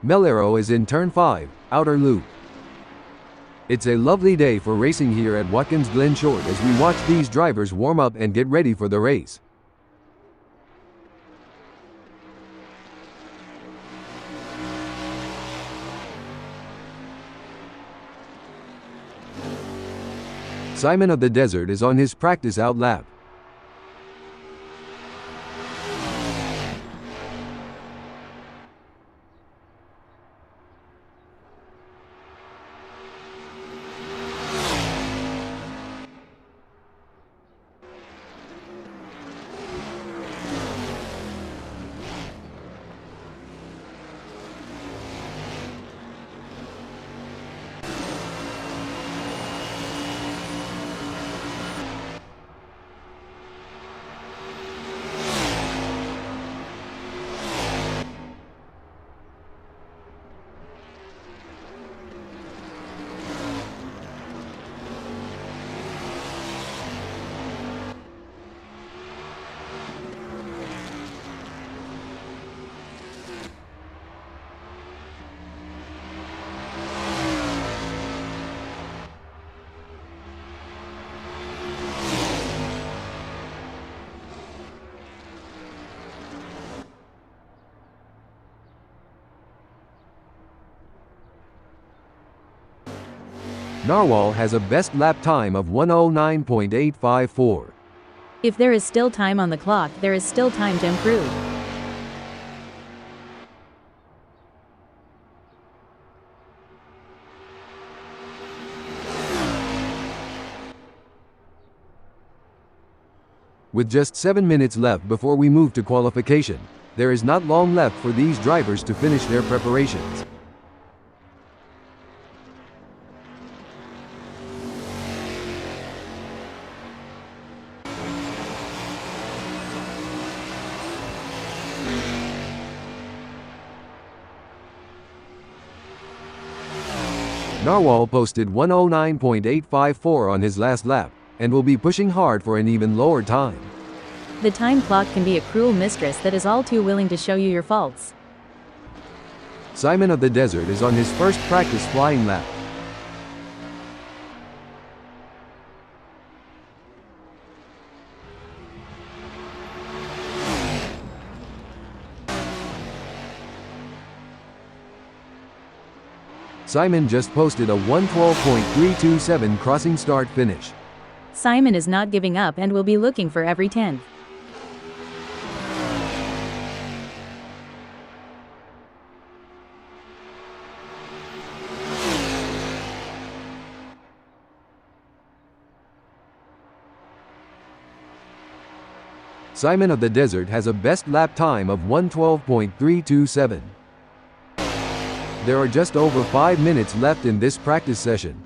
Melero is in turn 5, outer loop. It's a lovely day for racing here at Watkins Glen Short as we watch these drivers warm up and get ready for the race. Simon of the Desert is on his practice out lap. Narwhal has a best lap time of 1:09.854. If there is still time on the clock, there is still time to improve. With just 7 minutes left before we move to qualification, there is not long left for these drivers to finish their preparations. Narwhal posted 1:09.854 on his last lap, and will be pushing hard for an even lower time. The time clock can be a cruel mistress that is all too willing to show you your faults. Simon of the Desert is on his first practice flying lap. Simon just posted a 1:12.327 crossing start finish. Simon is not giving up and will be looking for every 10th. Simon of the Desert has a best lap time of 1:12.327. There are just over 5 minutes left in this practice session.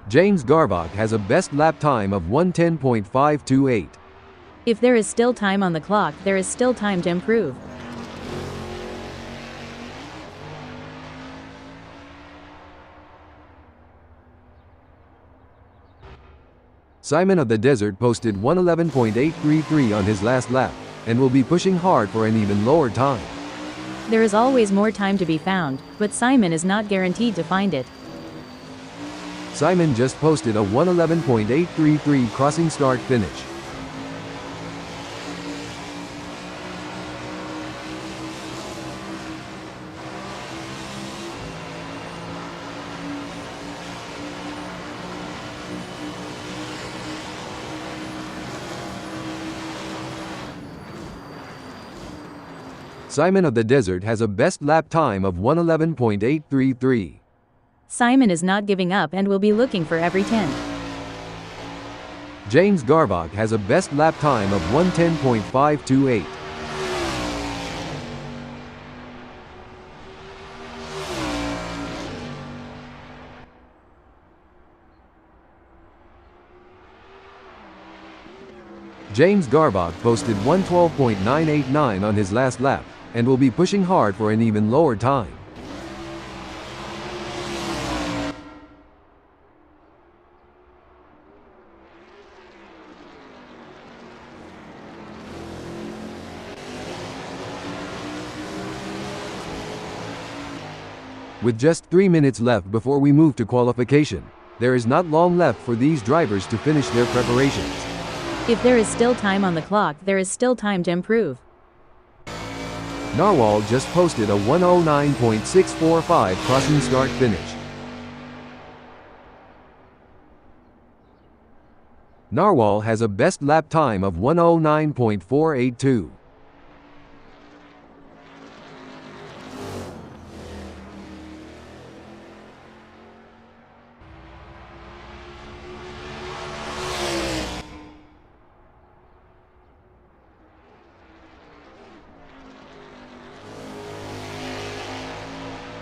James Garvach has a best lap time of 1:10.528. If there is still time on the clock, there is still time to improve. Simon of the Desert posted 1:11.833 on his last lap, and will be pushing hard for an even lower time. There is always more time to be found, but Simon is not guaranteed to find it. Simon just posted a 1:11.833 crossing start finish. Simon of the Desert has a best lap time of 1:11.833. Simon is not giving up and will be looking for every 10th. James Garvach has a best lap time of 1:10.528. James Garbach posted 112.989 on his last lap, and will be pushing hard for an even lower time. With just 3 minutes left before we move to qualification, there is not long left for these drivers to finish their preparations. If there is still time on the clock, there is still time to improve. Narwhal just posted a 109.645 crossing start finish. Narwhal has a best lap time of 109.482.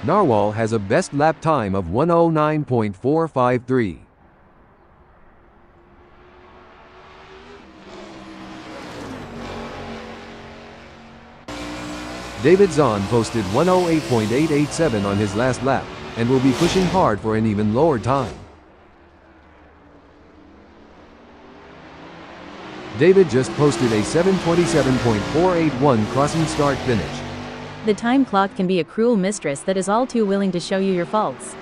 Narwhal has a best lap time of 109.453. David Zahn posted 108.887 on his last lap, and will be pushing hard for an even lower time. David just posted a 727.481 crossing start finish. The time clock can be a cruel mistress that is all too willing to show you your faults.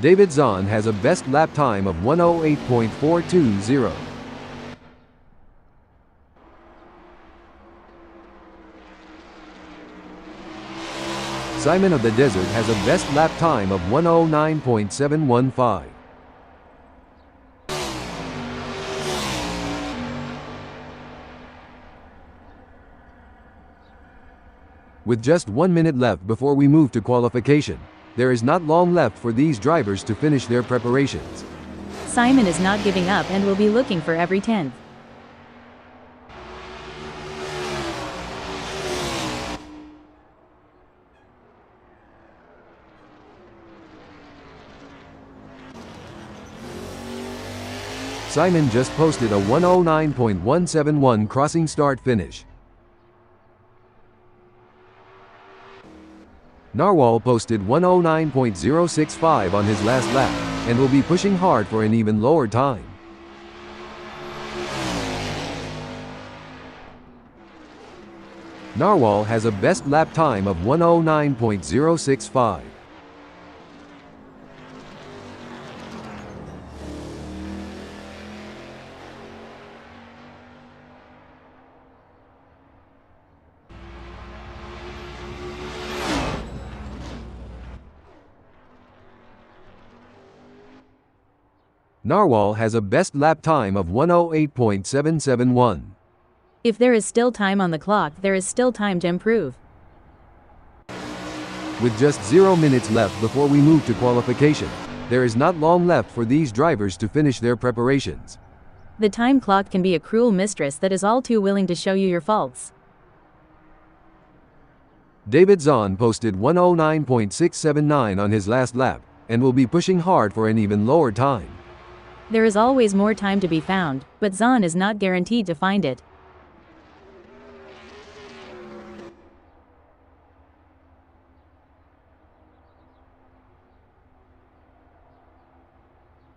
David Zahn has a best lap time of 108.420. Simon of the Desert has a best lap time of 109.715. With just 1 minute left before we move to qualification, there is not long left for these drivers to finish their preparations. Simon is not giving up and will be looking for every 10th. Simon just posted a 109.171 crossing start finish. Narwhal posted 109.065 on his last lap, and will be pushing hard for an even lower time. Narwhal has a best lap time of 109.065. Narwhal has a best lap time of 108.771. If there is still time on the clock, there is still time to improve. With just 0 minutes left before we move to qualification, there is not long left for these drivers to finish their preparations. The time clock can be a cruel mistress that is all too willing to show you your faults. David Zahn posted 109.679 on his last lap, and will be pushing hard for an even lower time. There is always more time to be found, but Zahn is not guaranteed to find it.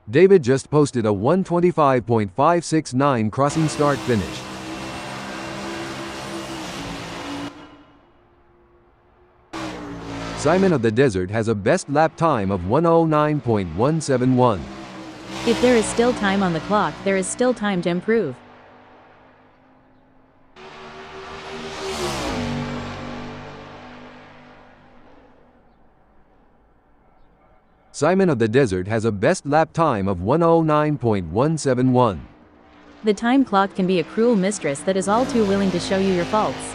David just posted a 125.569 crossing start finish. Simon of the Desert has a best lap time of 109.171. If there is still time on the clock, there is still time to improve. Simon of the Desert has a best lap time of 109.171. The time clock can be a cruel mistress that is all too willing to show you your faults.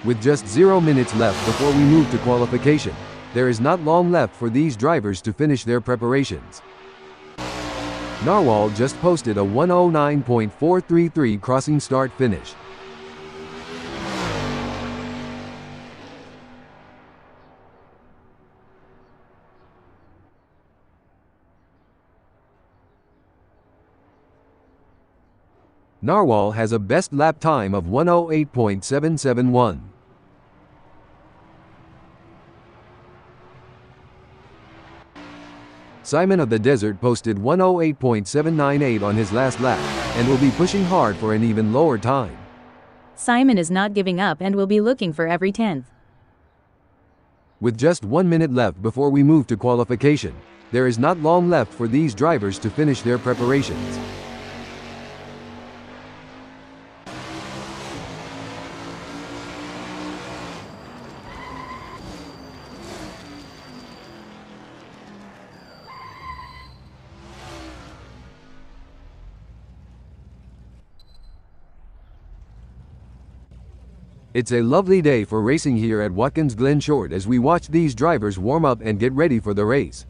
With just 0 minutes left before we move to qualification, there is not long left for these drivers to finish their preparations. Narwhal just posted a 1:09.433 crossing start finish. Narwhal has a best lap time of 1:08.771. Simon of the Desert posted 1:08.798 on his last lap, and will be pushing hard for an even lower time. Simon is not giving up and will be looking for every 10th. With just 1 minute left before we move to qualification, there is not long left for these drivers to finish their preparations. It's a lovely day for racing here at Watkins Glen Short as we watch these drivers warm up and get ready for the race.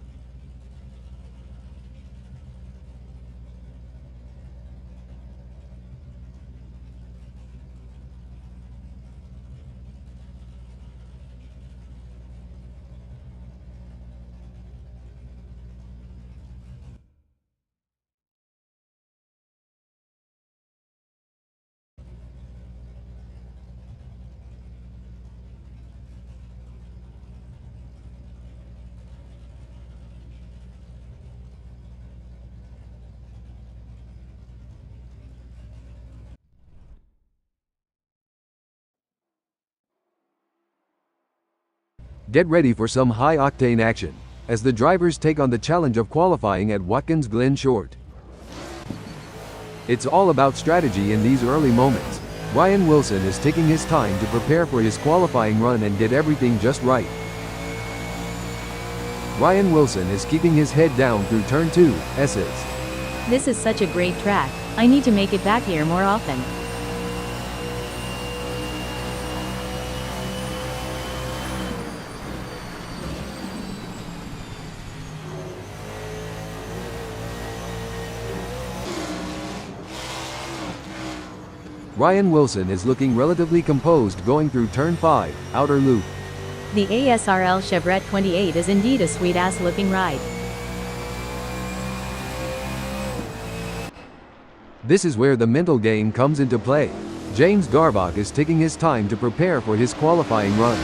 Get ready for some high-octane action, as the drivers take on the challenge of qualifying at Watkins Glen Short. It's all about strategy in these early moments. Ryan Wilson is taking his time to prepare for his qualifying run and get everything just right. Ryan Wilson is keeping his head down through turn 2, S's. This is such a great track. I need to make it back here more often. Ryan Wilson is looking relatively composed going through turn 5, outer loop. The ASRL Chevrolet 28 is indeed a sweet-ass looking ride. This is where the mental game comes into play. James Garbach is taking his time to prepare for his qualifying run.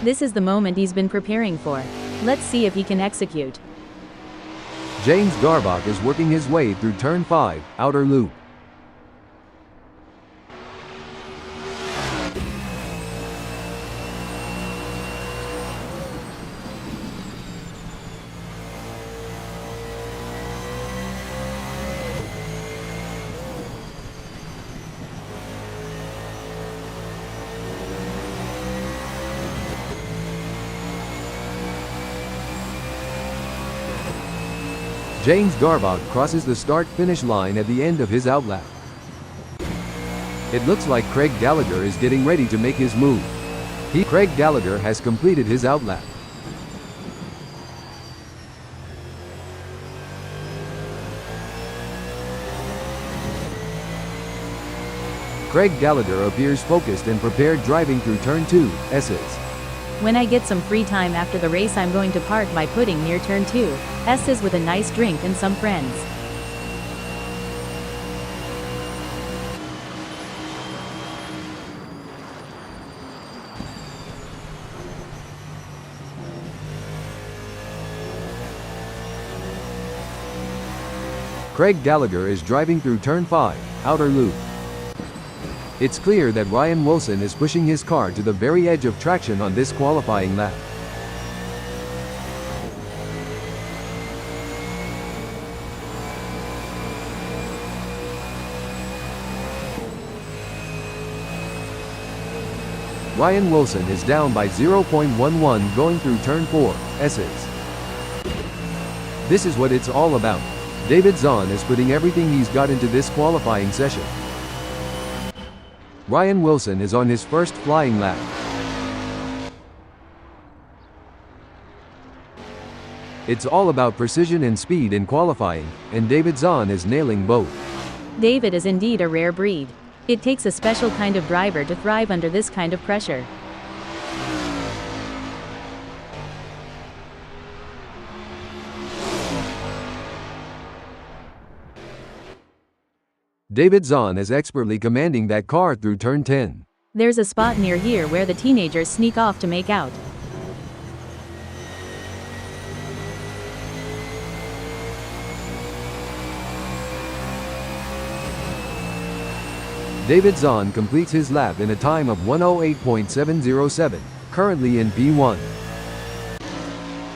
This is the moment he's been preparing for. Let's see if he can execute. James Garbach is working his way through turn 5, outer loop. James Garbach crosses the start-finish line at the end of his outlap. It looks like Craig Gallagher is getting ready to make his move. Craig Gallagher has completed his outlap. Craig Gallagher appears focused and prepared driving through turn 2, S's. When I get some free time after the race, I'm going to park my pudding near turn 2, S's with a nice drink and some friends. Craig Gallagher is driving through turn 5, outer loop. It's clear that Ryan Wilson is pushing his car to the very edge of traction on this qualifying lap. Ryan Wilson is down by 0.11 going through turn 4, S's. This is what it's all about. David Zahn is putting everything he's got into this qualifying session. Ryan Wilson is on his first flying lap. It's all about precision and speed in qualifying, and David Zahn is nailing both. David is indeed a rare breed. It takes a special kind of driver to thrive under this kind of pressure. David Zahn is expertly commanding that car through turn 10. There's a spot near here where the teenagers sneak off to make out. David Zahn completes his lap in a time of 1:08.707, currently in P1.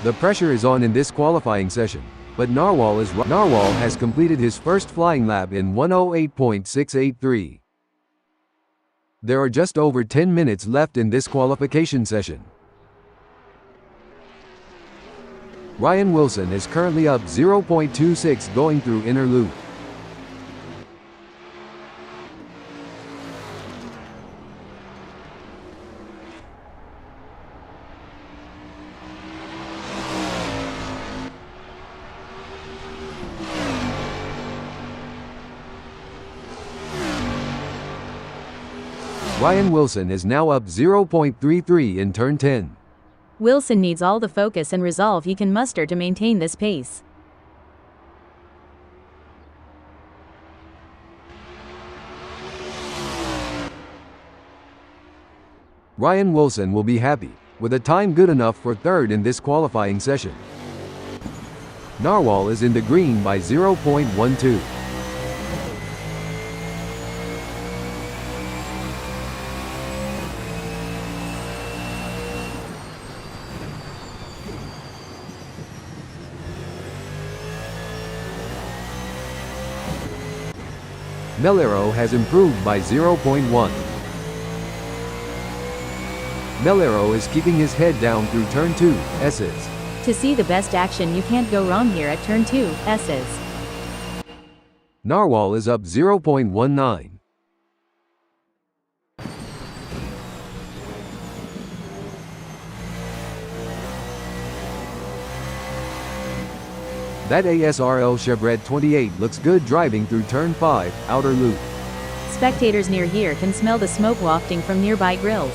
The pressure is on in this qualifying session, but Narwhal has completed his first flying lap in 1:08.683. There are just over 10 minutes left in this qualification session. Ryan Wilson is currently up 0.26 going through inner loop. Ryan Wilson is now up 0.33 in turn 10. Wilson needs all the focus and resolve he can muster to maintain this pace. Ryan Wilson will be happy, with a time good enough for third in this qualifying session. Narwhal is in the green by 0.12. Melero has improved by 0.1. Melero is keeping his head down through turn 2, S's. To see the best action, you can't go wrong here at turn 2, S's. Narwhal is up 0.19. That ASRL Chevrolet 28 looks good driving through turn 5, outer loop. Spectators near here can smell the smoke wafting from nearby grills.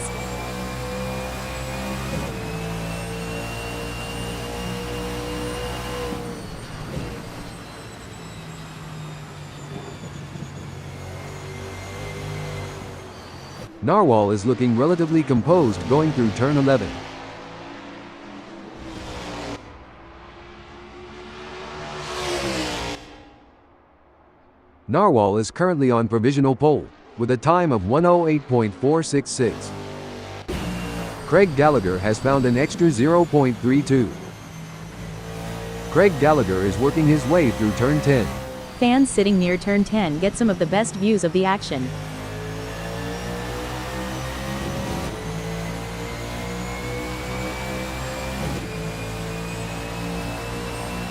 Narwhal is looking relatively composed going through turn 11. Narwhal is currently on provisional pole, with a time of 1:08.466. Craig Gallagher has found an extra 0.32. Craig Gallagher is working his way through turn 10. Fans sitting near turn 10 get some of the best views of the action.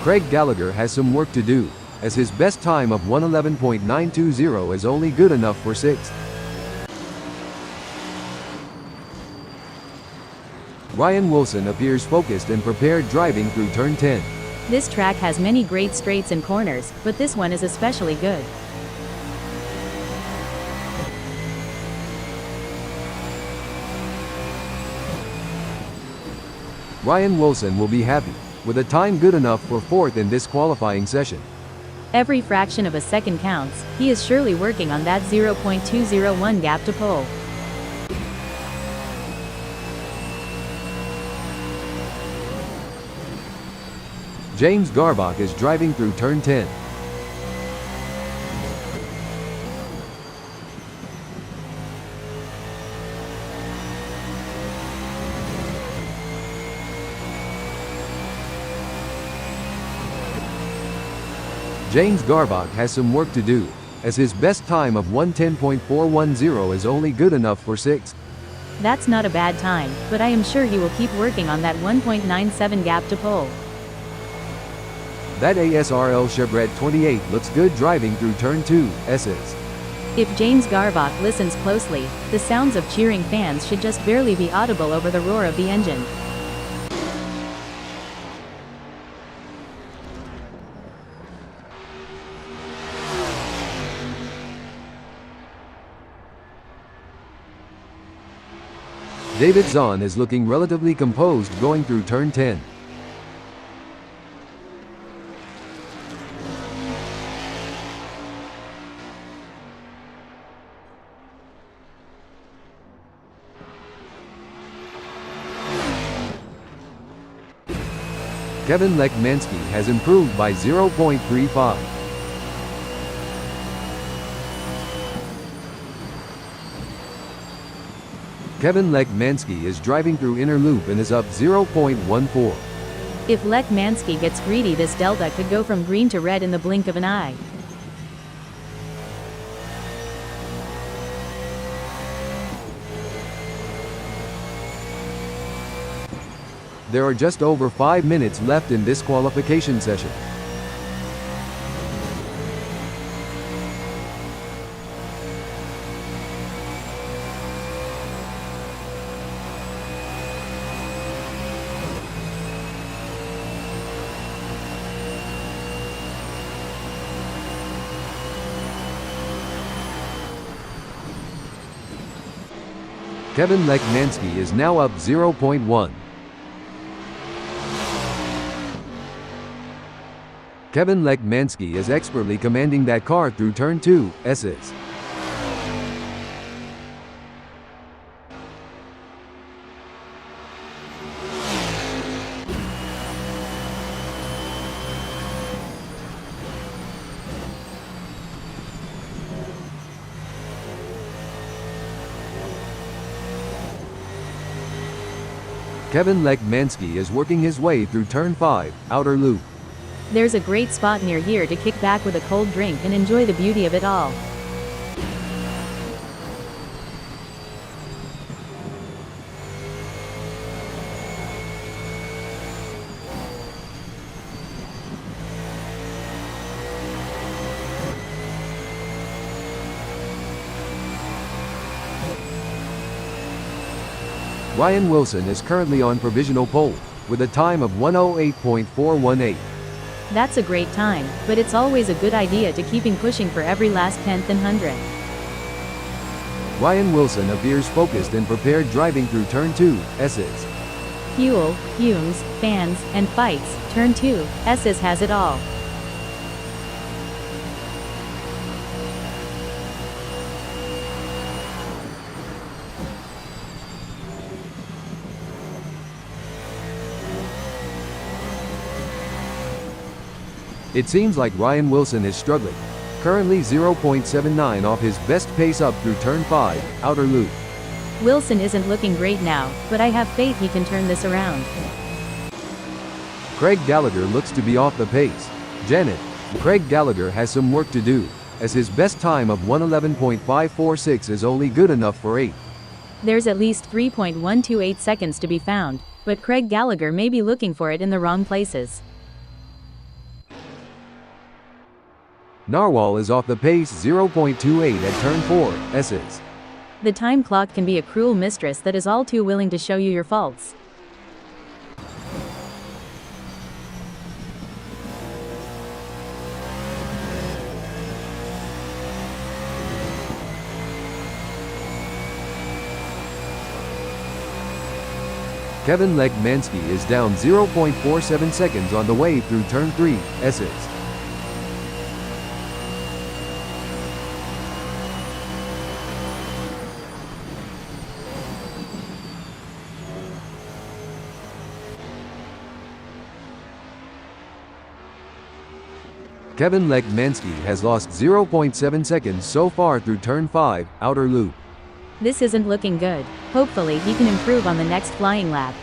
Craig Gallagher has some work to do, as his best time of 1:11.920 is only good enough for 6th. Ryan Wilson appears focused and prepared driving through turn 10. This track has many great straights and corners, but this one is especially good. Ryan Wilson will be happy, with a time good enough for 4th in this qualifying session. Every fraction of a second counts. He is surely working on that 0.201 gap to pole. James Garbach is driving through turn 10. James Garbach has some work to do, as his best time of 1:10.410 is only good enough for 6th. That's not a bad time, but I am sure he will keep working on that 1.97 gap to pole. That ASRL Chevrolet 28 looks good driving through turn 2, S's. If James Garbach listens closely, the sounds of cheering fans should just barely be audible over the roar of the engine. David Zahn is looking relatively composed going through turn 10. Kevin Lekmansky has improved by 0.35. Kevin Lekmansky is driving through inner loop and is up 0.14. If Lekmansky gets greedy, this delta could go from green to red in the blink of an eye. There are just over 5 minutes left in this qualification session. Kevin Lekmansky is now up 0.1. Kevin Lekmansky is expertly commanding that car through turn 2, S's. Kevin Lekmansky is working his way through turn 5, outer loop. There's a great spot near here to kick back with a cold drink and enjoy the beauty of it all. Ryan Wilson is currently on provisional pole, with a time of 1:08.418. That's a great time, but it's always a good idea to keeping pushing for every last tenth and hundredth. Ryan Wilson appears focused and prepared driving through turn 2, S's. Fuel, fumes, fans, and fights, turn 2, S's has it all. It seems like Ryan Wilson is struggling. Currently 0.79 off his best pace up through turn 5, outer loop. Wilson isn't looking great now, but I have faith he can turn this around. Craig Gallagher looks to be off the pace. Craig Gallagher has some work to do, as his best time of 1:11.546 is only good enough for 8th. There's at least 3.128 seconds to be found, but Craig Gallagher may be looking for it in the wrong places. Narwhal is off the pace 0.28 at turn 4, S's. The time clock can be a cruel mistress that is all too willing to show you your faults. Kevin Lekmansky is down 0.47 seconds on the way through turn 3, S's. Kevin Lekmansky has lost 0.7 seconds so far through turn 5, outer loop. This isn't looking good. Hopefully he can improve on the next flying lap.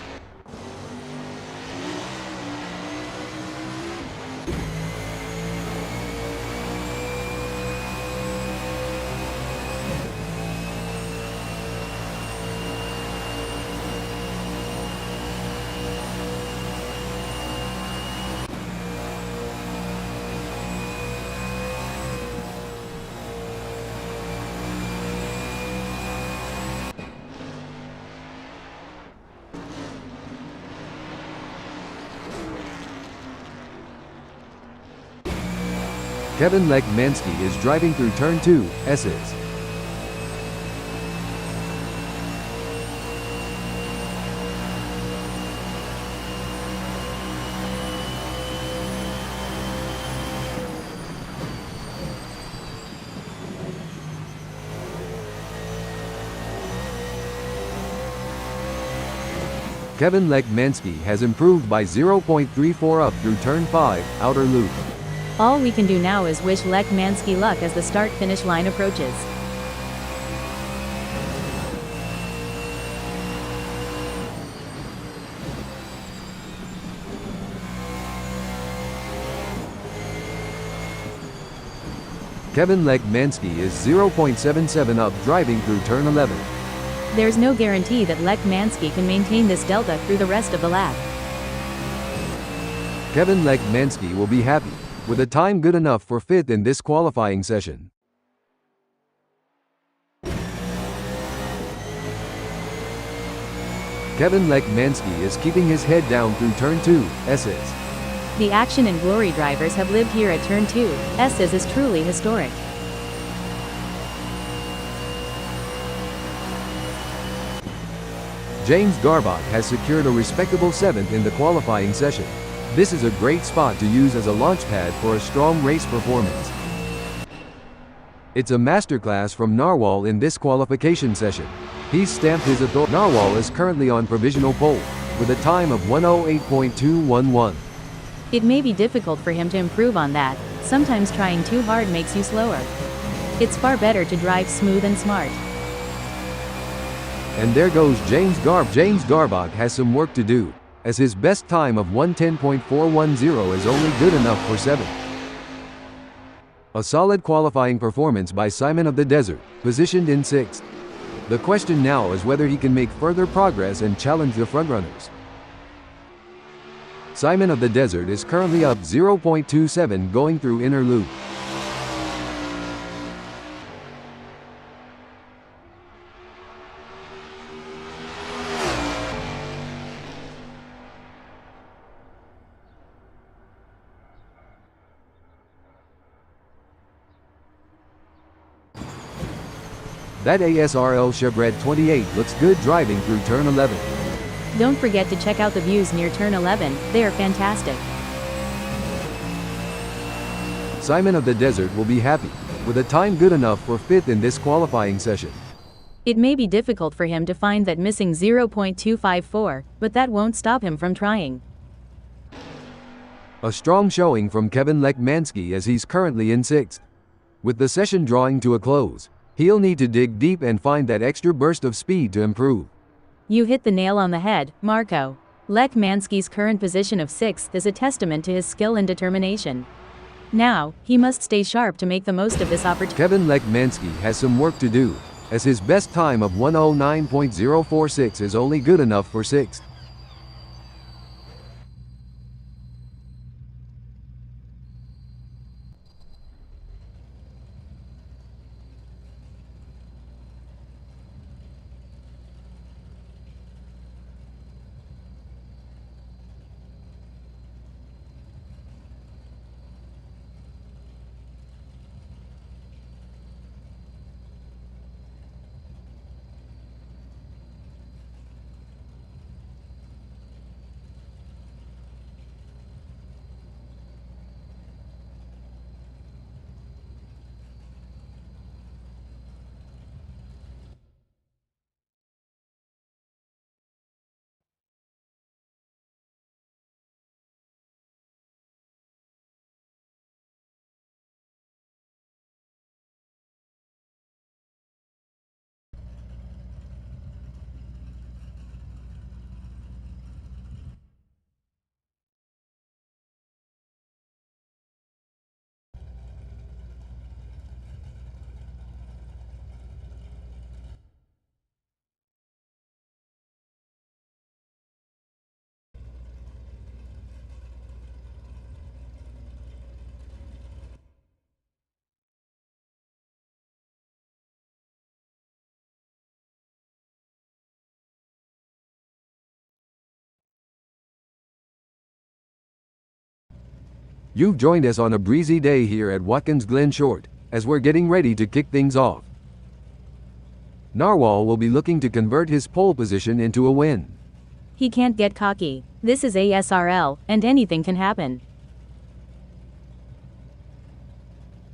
Kevin Lekmansky is driving through turn 2, S's. Kevin Lekmansky has improved by 0.34 up through turn 5, outer loop. All we can do now is wish Lekmansky luck as the start-finish line approaches. Kevin Lekmansky is 0.77 up driving through turn 11. There's no guarantee that Lekmansky can maintain this delta through the rest of the lap. Kevin Lekmansky will be happy with a time good enough for 5th in this qualifying session. Kevin Lekmansky is keeping his head down through turn 2, S's. The Action and Glory drivers have lived here at turn 2, S's is truly historic. James Garbach has secured a respectable 7th in the qualifying session. This is a great spot to use as a launchpad for a strong race performance. It's a masterclass from Narwhal in this qualification session. He's stamped his authority. Narwhal is currently on provisional pole, with a time of 1:08.211. It may be difficult for him to improve on that. Sometimes trying too hard makes you slower. It's far better to drive smooth and smart. And there goes James Garbach has some work to do, as his best time of 1:10.410 is only good enough for 7th. A solid qualifying performance by Simon of the Desert, positioned in 6th. The question now is whether he can make further progress and challenge the frontrunners. Simon of the Desert is currently up 0.27 going through inner loop. That ASRL Chevrolet 28 looks good driving through turn 11. Don't forget to check out the views near turn 11, they are fantastic. Simon of the Desert will be happy with a time good enough for 5th in this qualifying session. It may be difficult for him to find that missing 0.254, but that won't stop him from trying. A strong showing from Kevin Lekmansky as he's currently in 6th. With the session drawing to a close, he'll need to dig deep and find that extra burst of speed to improve. You hit the nail on the head, Marco. Lekmansky's current position of 6th is a testament to his skill and determination. Now, he must stay sharp to make the most of this opportunity. Kevin Lekmansky has some work to do, as his best time of 1:09.046 is only good enough for 6th. You've joined us on a breezy day here at Watkins Glen Short, as we're getting ready to kick things off. Narwhal will be looking to convert his pole position into a win. He can't get cocky. This is ASRL, and anything can happen.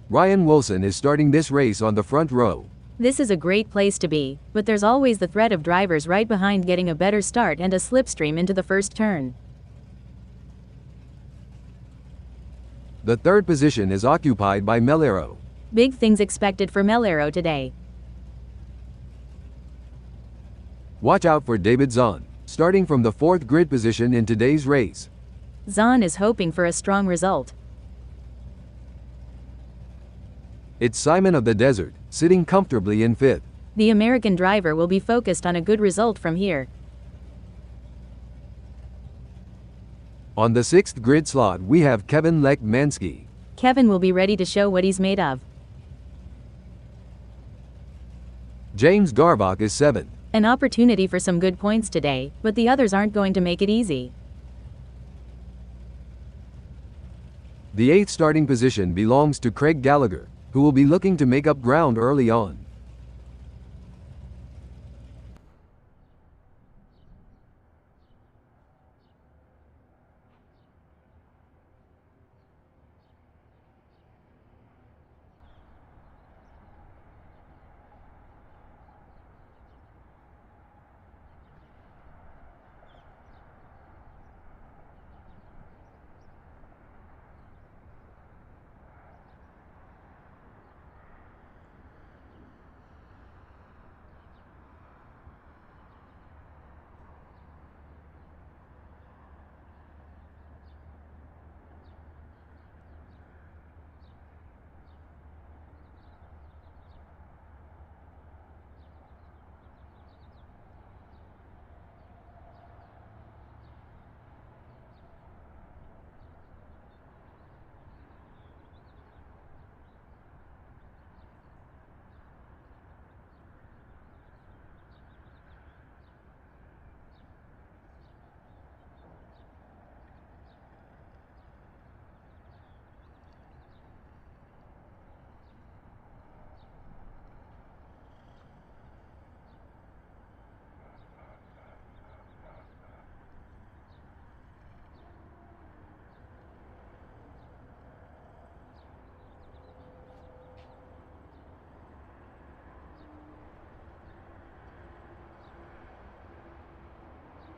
Ryan Wilson is starting this race on the front row. This is a great place to be, but there's always the threat of drivers right behind getting a better start and a slipstream into the first turn. The third position is occupied by Melero. Big things expected for Melero today. Watch out for David Zahn, starting from the fourth grid position in today's race. Zahn is hoping for a strong result. It's Simon of the Desert, sitting comfortably in fifth. The American driver will be focused on a good result from here. On the sixth grid slot we have Kevin Lekmansky. Kevin will be ready to show what he's made of. James Garvach is seventh. An opportunity for some good points today, but the others aren't going to make it easy. The eighth starting position belongs to Craig Gallagher, who will be looking to make up ground early on.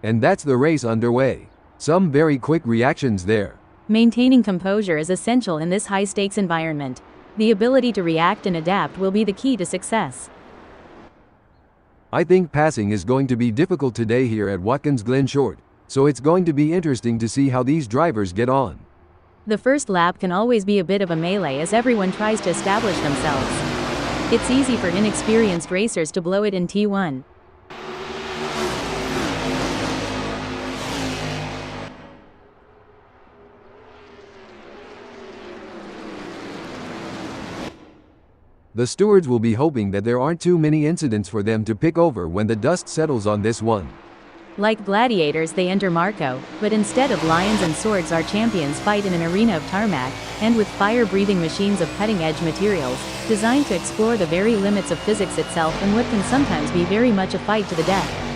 And that's the race underway. Some very quick reactions there. Maintaining composure is essential in this high-stakes environment. The ability to react and adapt will be the key to success. I think passing is going to be difficult today here at Watkins Glen Short, so it's going to be interesting to see how these drivers get on. The first lap can always be a bit of a melee as everyone tries to establish themselves. It's easy for inexperienced racers to blow it in T1. The stewards will be hoping that there aren't too many incidents for them to pick over when the dust settles on this one. Like gladiators, they enter Marco, but instead of lions and swords, our champions fight in an arena of tarmac, and with fire-breathing machines of cutting-edge materials, designed to explore the very limits of physics itself in what can sometimes be very much a fight to the death.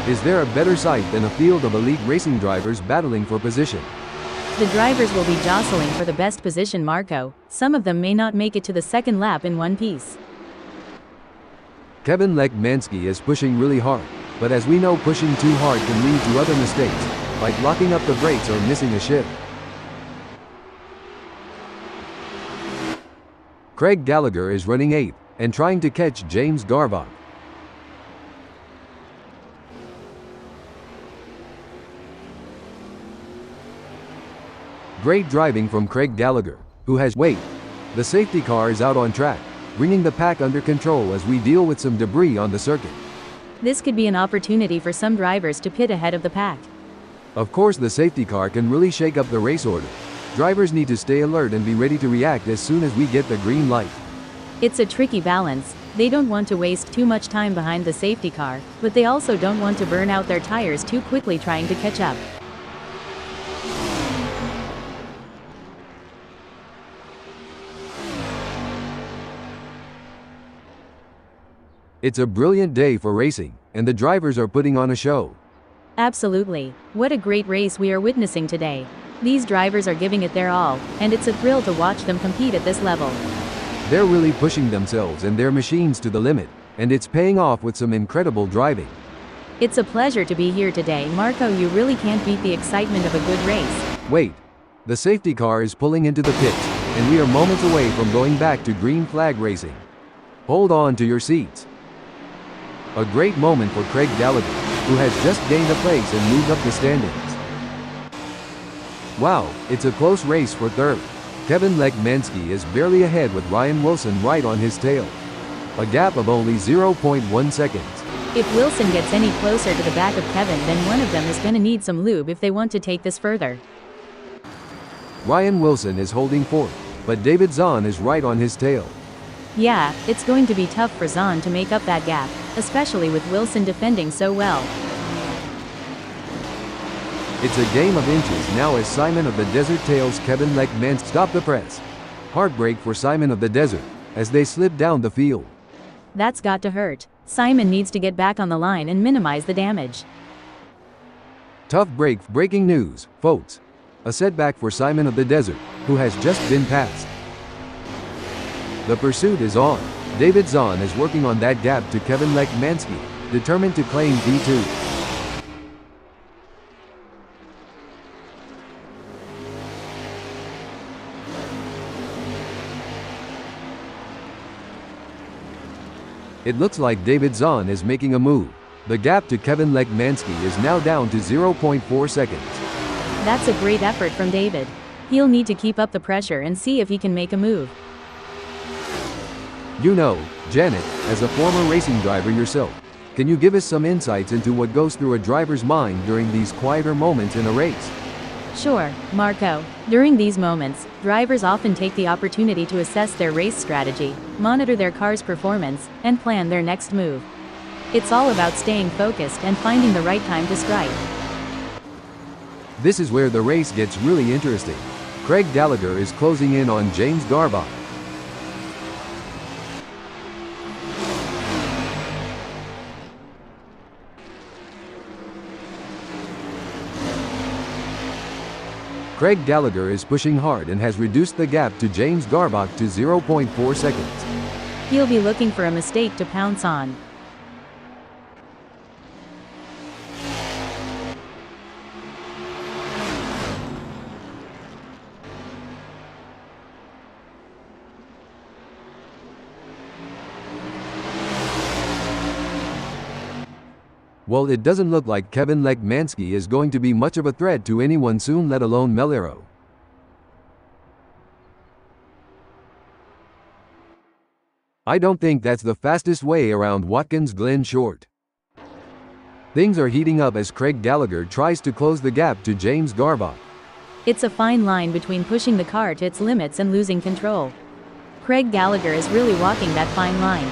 Is there a better sight than a field of elite racing drivers battling for position? The drivers will be jostling for the best position, Marco. Some of them may not make it to the second lap in one piece. Kevin Lekmansky is pushing really hard, but as we know, pushing too hard can lead to other mistakes, like locking up the brakes or missing a shift. Craig Gallagher is running 8th, and trying to catch James Garvach. Great driving from Craig Gallagher, who has wait. The safety car is out on track, bringing the pack under control as we deal with some debris on the circuit. This could be an opportunity for some drivers to pit ahead of the pack. Of course, the safety car can really shake up the race order. Drivers need to stay alert and be ready to react as soon as we get the green light. It's a tricky balance. They don't want to waste too much time behind the safety car, but they also don't want to burn out their tires too quickly trying to catch up. It's a brilliant day for racing, and the drivers are putting on a show. Absolutely. What a great race we are witnessing today. These drivers are giving it their all, and it's a thrill to watch them compete at this level. They're really pushing themselves and their machines to the limit, and it's paying off with some incredible driving. It's a pleasure to be here today, Marco. You really can't beat the excitement of a good race. Wait. The safety car is pulling into the pits, and we are moments away from going back to green flag racing. Hold on to your seats. A great moment for Craig Gallagher, who has just gained a place and moved up the standings. Wow, it's a close race for third. Kevin Lekmansky is barely ahead with Ryan Wilson right on his tail. A gap of only 0.1 seconds. If Wilson gets any closer to the back of Kevin, then one of them is gonna need some lube if they want to take this further. Ryan Wilson is holding fourth, but David Zahn is right on his tail. Yeah, it's going to be tough for Zahn to make up that gap, especially with Wilson defending so well. It's a game of inches now as Simon of the Desert tails Kevin Lekmansky. Stop the press. Heartbreak for Simon of the Desert, as they slip down the field. That's got to hurt. Simon needs to get back on the line and minimize the damage. Tough breaking news, folks. A setback for Simon of the Desert, who has just been passed. The pursuit is on. David Zahn is working on that gap to Kevin Lekmansky, determined to claim V2. It looks like David Zahn is making a move. The gap to Kevin Lekmansky is now down to 0.4 seconds. That's a great effort from David. He'll need to keep up the pressure and see if he can make a move. You know, Janet, as a former racing driver yourself, can you give us some insights into what goes through a driver's mind during these quieter moments in a race? Sure, Marco. During these moments, drivers often take the opportunity to assess their race strategy, monitor their car's performance, and plan their next move. It's all about staying focused and finding the right time to strike. This is where the race gets really interesting. Craig Gallagher is closing in on James Garbach. Craig Gallagher is pushing hard and has reduced the gap to James Garbach to 0.4 seconds. He'll be looking for a mistake to pounce on. Well, it doesn't look like Kevin Lekmansky is going to be much of a threat to anyone soon, let alone Melero. I don't think that's the fastest way around Watkins Glen short. Things are heating up as Craig Gallagher tries to close the gap to James Garbach. It's a fine line between pushing the car to its limits and losing control. Craig Gallagher is really walking that fine line.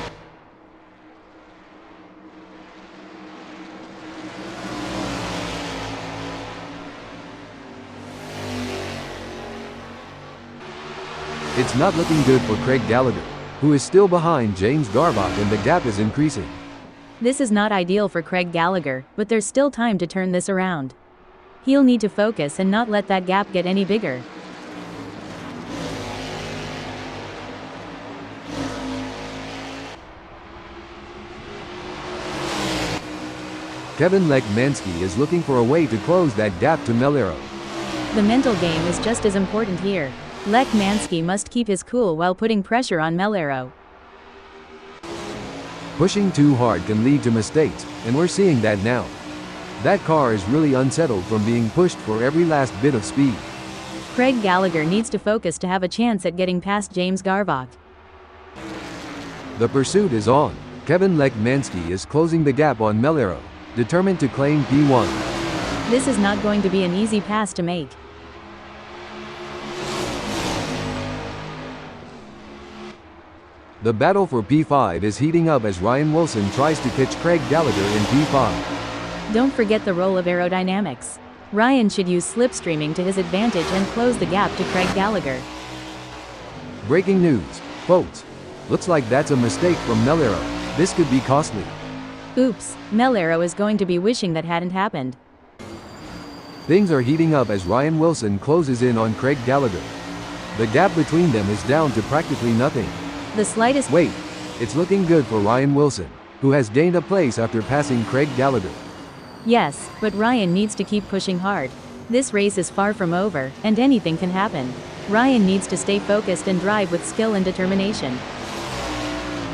It's not looking good for Craig Gallagher, who is still behind James Garbach, and the gap is increasing. This is not ideal for Craig Gallagher, but there's still time to turn this around. He'll need to focus and not let that gap get any bigger. Kevin Lekmansky is looking for a way to close that gap to Melero. The mental game is just as important here. Lekmansky must keep his cool while putting pressure on Melero. Pushing too hard can lead to mistakes, and we're seeing that now. That car is really unsettled from being pushed for every last bit of speed. Craig Gallagher needs to focus to have a chance at getting past James Garbach. The pursuit is on. Kevin Lekmansky is closing the gap on Melero, determined to claim P1. This is not going to be an easy pass to make. The battle for P5 is heating up as Ryan Wilson tries to catch Craig Gallagher in P5. Don't forget the role of aerodynamics. Ryan should use slipstreaming to his advantage and close the gap to Craig Gallagher. Breaking news, folks. Looks like that's a mistake from Melero. This could be costly. Oops, Melero is going to be wishing that hadn't happened. Things are heating up as Ryan Wilson closes in on Craig Gallagher. The gap between them is down to practically nothing. The slightest— Wait, it's looking good for Ryan Wilson, who has gained a place after passing Craig Gallagher. Yes, but Ryan needs to keep pushing hard. This race is far from over, and anything can happen. Ryan needs to stay focused and drive with skill and determination.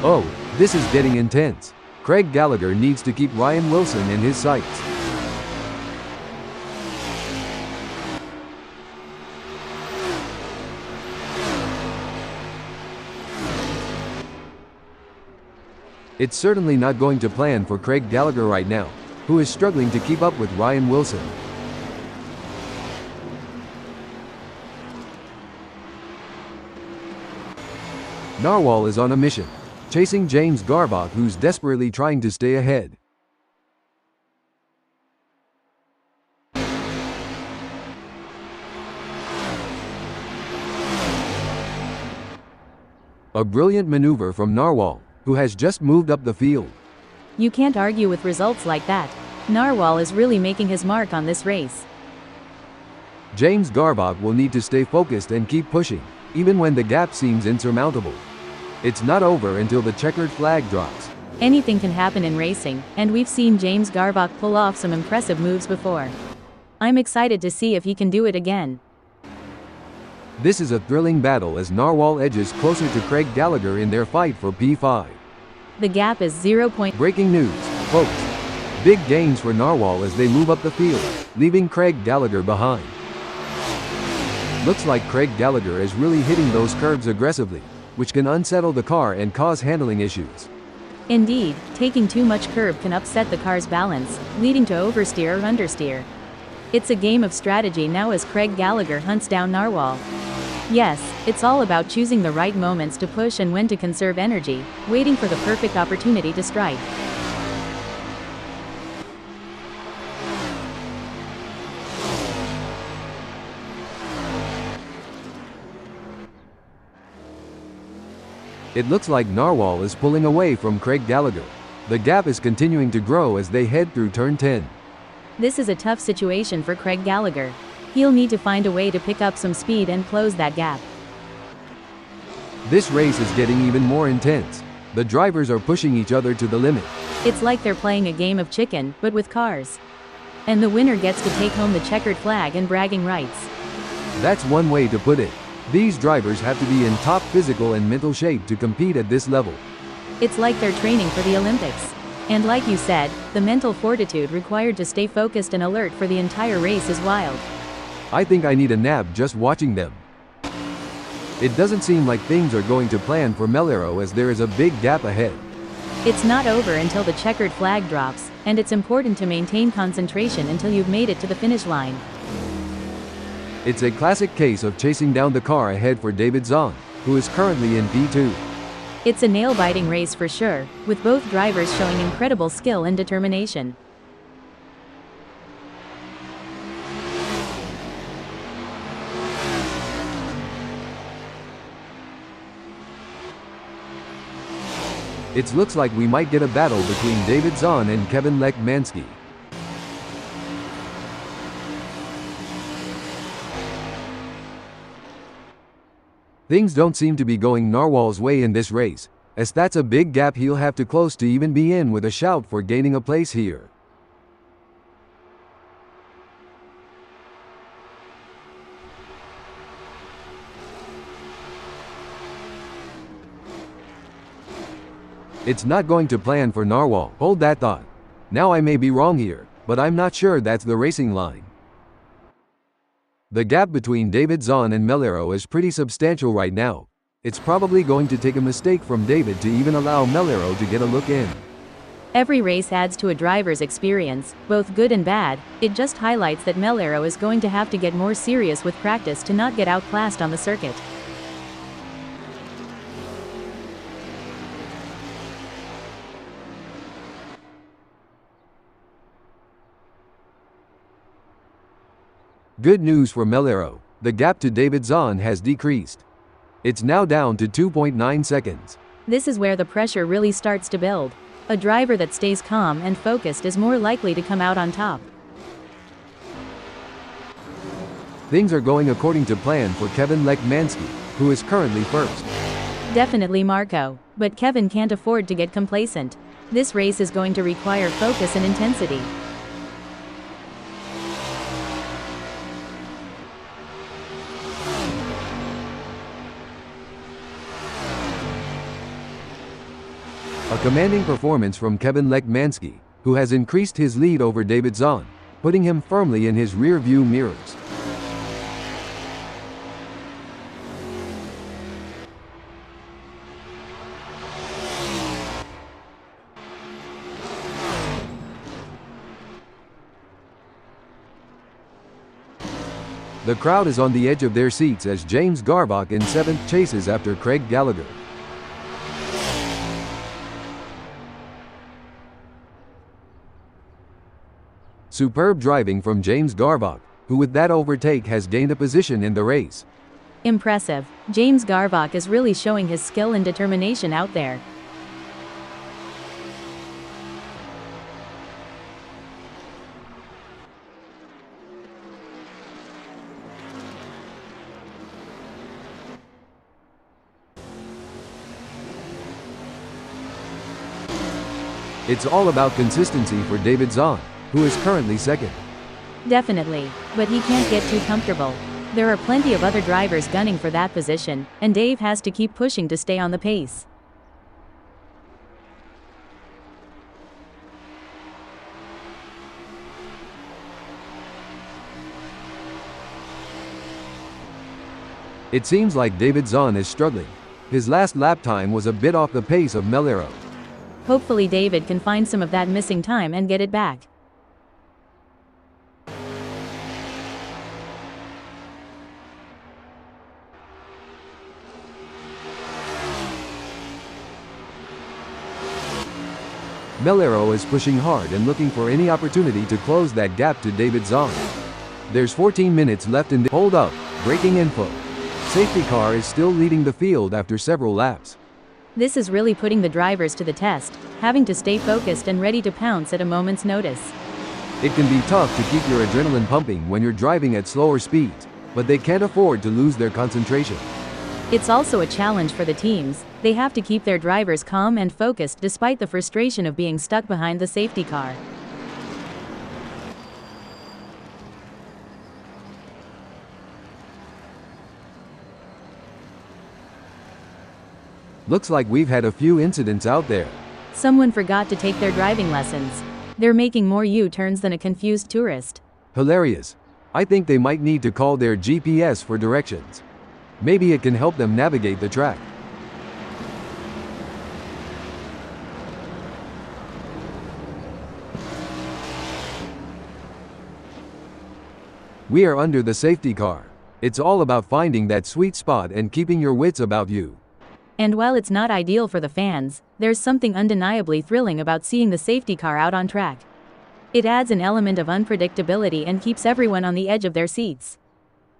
Oh, this is getting intense. Craig Gallagher needs to keep Ryan Wilson in his sights. It's certainly not going to plan for Craig Gallagher right now, who is struggling to keep up with Ryan Wilson. Narwhal is on a mission, chasing James Garbach, who's desperately trying to stay ahead. A brilliant maneuver from Narwhal, who has just moved up the field. You can't argue with results like that. Narwhal is really making his mark on this race. James Garbach will need to stay focused and keep pushing, even when the gap seems insurmountable. It's not over until the checkered flag drops. Anything can happen in racing, and we've seen James Garbach pull off some impressive moves before. I'm excited to see if he can do it again. This is a thrilling battle as Narwhal edges closer to Craig Gallagher in their fight for P5. The gap is 0. Breaking news, folks. Big gains for Narwhal as they move up the field, leaving Craig Gallagher behind. Looks like Craig Gallagher is really hitting those curves aggressively, which can unsettle the car and cause handling issues. Indeed, taking too much curb can upset the car's balance, leading to oversteer or understeer. It's a game of strategy now as Craig Gallagher hunts down Narwhal. Yes, it's all about choosing the right moments to push and when to conserve energy, waiting for the perfect opportunity to strike. It looks like Narwhal is pulling away from Craig Gallagher. The gap is continuing to grow as they head through turn 10. This is a tough situation for Craig Gallagher. He'll need to find a way to pick up some speed and close that gap. This race is getting even more intense. The drivers are pushing each other to the limit. It's like they're playing a game of chicken, but with cars. And the winner gets to take home the checkered flag and bragging rights. That's one way to put it. These drivers have to be in top physical and mental shape to compete at this level. It's like they're training for the Olympics. And like you said, the mental fortitude required to stay focused and alert for the entire race is wild. I think I need a nap just watching them. It doesn't seem like things are going to plan for Melero as there is a big gap ahead. It's not over until the checkered flag drops, and it's important to maintain concentration until you've made it to the finish line. It's a classic case of chasing down the car ahead for David Zahn, who is currently in P2. It's a nail-biting race for sure, with both drivers showing incredible skill and determination. It looks like we might get a battle between David Zahn and Kevin Lekmansky. Things don't seem to be going Narwhal's way in this race, as that's a big gap he'll have to close to even be in with a shout for gaining a place here. It's not going to plan for Narwhal. Hold that thought. Now I may be wrong here, but I'm not sure that's the racing line. The gap between David Zahn and Melero is pretty substantial right now. It's probably going to take a mistake from David to even allow Melero to get a look in. Every race adds to a driver's experience, both good and bad. It just highlights that Melero is going to have to get more serious with practice to not get outclassed on the circuit. Good news for Melero, the gap to David Zahn has decreased. It's now down to 2.9 seconds. This is where the pressure really starts to build. A driver that stays calm and focused is more likely to come out on top. Things are going according to plan for Kevin Lekmansky, who is currently first. Definitely Marco, but Kevin can't afford to get complacent. This race is going to require focus and intensity. A commanding performance from Kevin Lekmansky, who has increased his lead over David Zahn, putting him firmly in his rear-view mirrors. The crowd is on the edge of their seats as James Garvock in 7th chases after Craig Gallagher. Superb driving from James Garvock, who with that overtake has gained a position in the race. Impressive. James Garvock is really showing his skill and determination out there. It's all about consistency for David Zahn, who is currently second. Definitely, but he can't get too comfortable. There are plenty of other drivers gunning for that position, and Dave has to keep pushing to stay on the pace. It seems like David Zahn is struggling. His last lap time was a bit off the pace of Melero. Hopefully David can find some of that missing time and get it back. Melero is pushing hard and looking for any opportunity to close that gap to David Zahn. There's 14 minutes left in the hold up, braking info. Safety car is still leading the field after several laps. This is really putting the drivers to the test, having to stay focused and ready to pounce at a moment's notice. It can be tough to keep your adrenaline pumping when you're driving at slower speeds, but they can't afford to lose their concentration. It's also a challenge for the teams. They have to keep their drivers calm and focused despite the frustration of being stuck behind the safety car. Looks like we've had a few incidents out there. Someone forgot to take their driving lessons. They're making more U-turns than a confused tourist. Hilarious. I think they might need to call their GPS for directions. Maybe it can help them navigate the track. We are under the safety car. It's all about finding that sweet spot and keeping your wits about you. And while it's not ideal for the fans, there's something undeniably thrilling about seeing the safety car out on track. It adds an element of unpredictability and keeps everyone on the edge of their seats.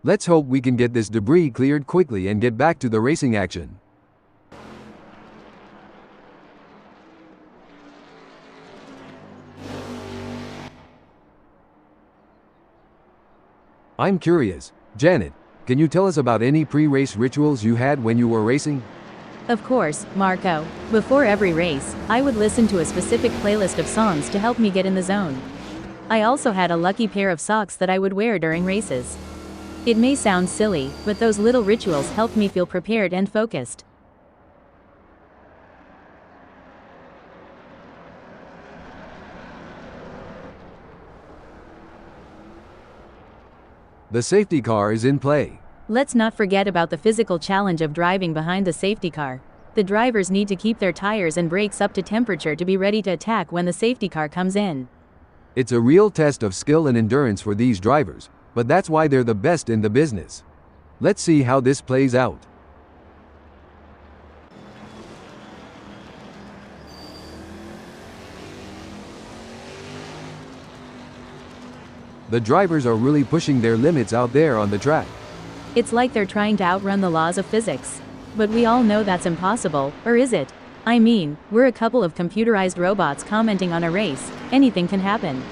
Let's hope we can get this debris cleared quickly and get back to the racing action. I'm curious, Janet, can you tell us about any pre-race rituals you had when you were racing? Of course, Marco. Before every race, I would listen to a specific playlist of songs to help me get in the zone. I also had a lucky pair of socks that I would wear during races. It may sound silly, but those little rituals helped me feel prepared and focused. The safety car is in play. Let's not forget about the physical challenge of driving behind the safety car. The drivers need to keep their tires and brakes up to temperature to be ready to attack when the safety car comes in. It's a real test of skill and endurance for these drivers, but that's why they're the best in the business. Let's see how this plays out. The drivers are really pushing their limits out there on the track. It's like they're trying to outrun the laws of physics. But we all know that's impossible, or is it? I mean, we're a couple of computerized robots commenting on a race. Anything can happen.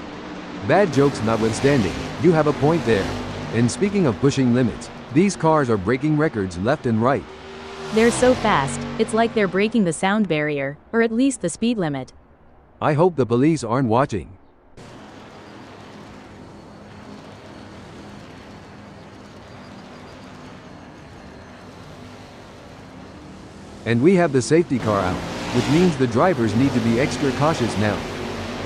Bad jokes notwithstanding, you have a point there. And speaking of pushing limits, these cars are breaking records left and right. They're so fast, it's like they're breaking the sound barrier, or at least the speed limit. I hope the police aren't watching. And we have the safety car out, which means the drivers need to be extra cautious now.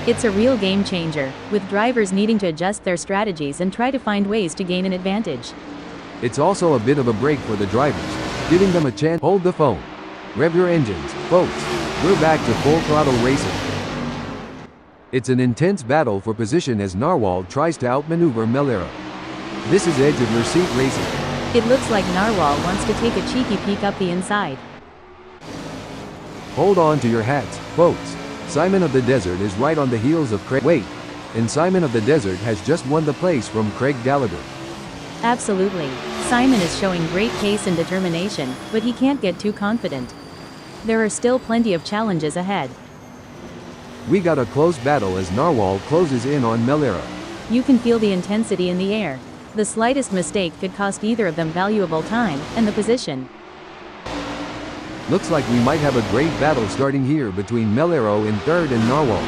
It's a real game changer, with drivers needing to adjust their strategies and try to find ways to gain an advantage. It's also a bit of a break for the drivers, giving them a chance. Hold the phone. Rev your engines, folks. We're back to full throttle racing. It's an intense battle for position as Narwhal tries to outmaneuver Melero. This is edge of your seat racing. It looks like Narwhal wants to take a cheeky peek up the inside. Hold on to your hats, folks. Simon of the Desert is right on the heels of Craig. Wait, and Simon of the Desert has just won the place from Craig Gallagher. Absolutely. Simon is showing great pace and determination, but he can't get too confident. There are still plenty of challenges ahead. We got a close battle as Narwhal closes in on Melero. You can feel the intensity in the air. The slightest mistake could cost either of them valuable time and the position. Looks like we might have a great battle starting here between Melero in third and Narwhal.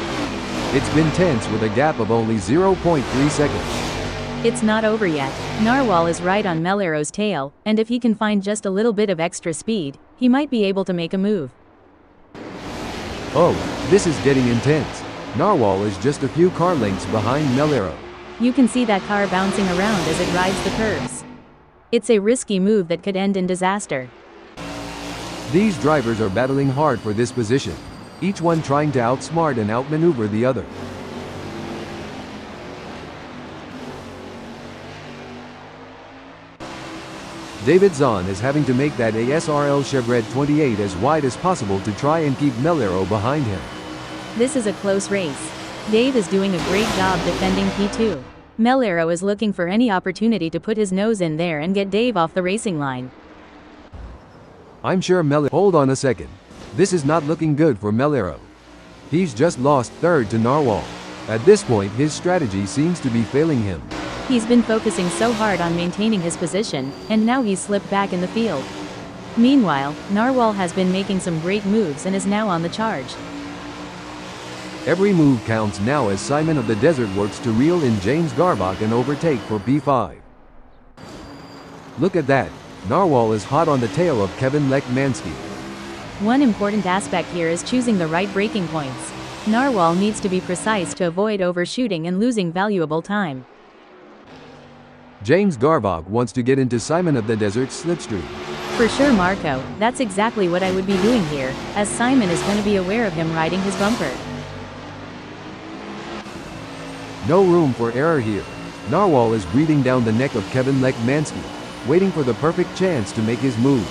It's been tense with a gap of only 0.3 seconds. It's not over yet. Narwhal is right on Melero's tail, and if he can find just a little bit of extra speed, he might be able to make a move. Oh, this is getting intense. Narwhal is just a few car lengths behind Melero. You can see that car bouncing around as it rides the curves. It's a risky move that could end in disaster. These drivers are battling hard for this position, each one trying to outsmart and outmaneuver the other. David Zahn is having to make that ASRL Chevrolet 28 as wide as possible to try and keep Melero behind him. This is a close race. Dave is doing a great job defending P2. Melero is looking for any opportunity to put his nose in there and get Dave off the racing line. I'm sure Hold on a second. This is not looking good for Melero. He's just lost third to Narwhal. At this point, his strategy seems to be failing him. He's been focusing so hard on maintaining his position, and now he's slipped back in the field. Meanwhile, Narwhal has been making some great moves and is now on the charge. Every move counts now as Simon of the Desert works to reel in James Garbach and overtake for P5. Look at that. Narwhal is hot on the tail of Kevin Lekmansky. One important aspect here is choosing the right braking points. Narwhal needs to be precise to avoid overshooting and losing valuable time. James Garbach wants to get into Simon of the Desert's slipstream. For sure, Marco, that's exactly what I would be doing here, as Simon is going to be aware of him riding his bumper. No room for error here. Narwhal is breathing down the neck of Kevin Lekmansky, waiting for the perfect chance to make his move.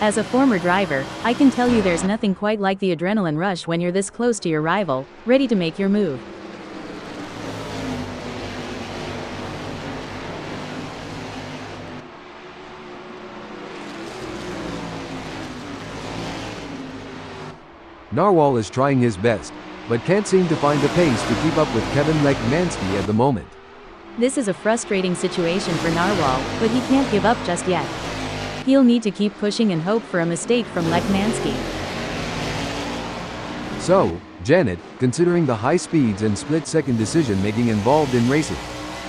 As a former driver, I can tell you there's nothing quite like the adrenaline rush when you're this close to your rival, ready to make your move. Narwhal is trying his best, but can't seem to find the pace to keep up with Kevin Lekmansky at the moment. This is a frustrating situation for Narwhal, but he can't give up just yet. He'll need to keep pushing and hope for a mistake from Lekmansky. So, Janet, considering the high speeds and split-second decision-making involved in racing,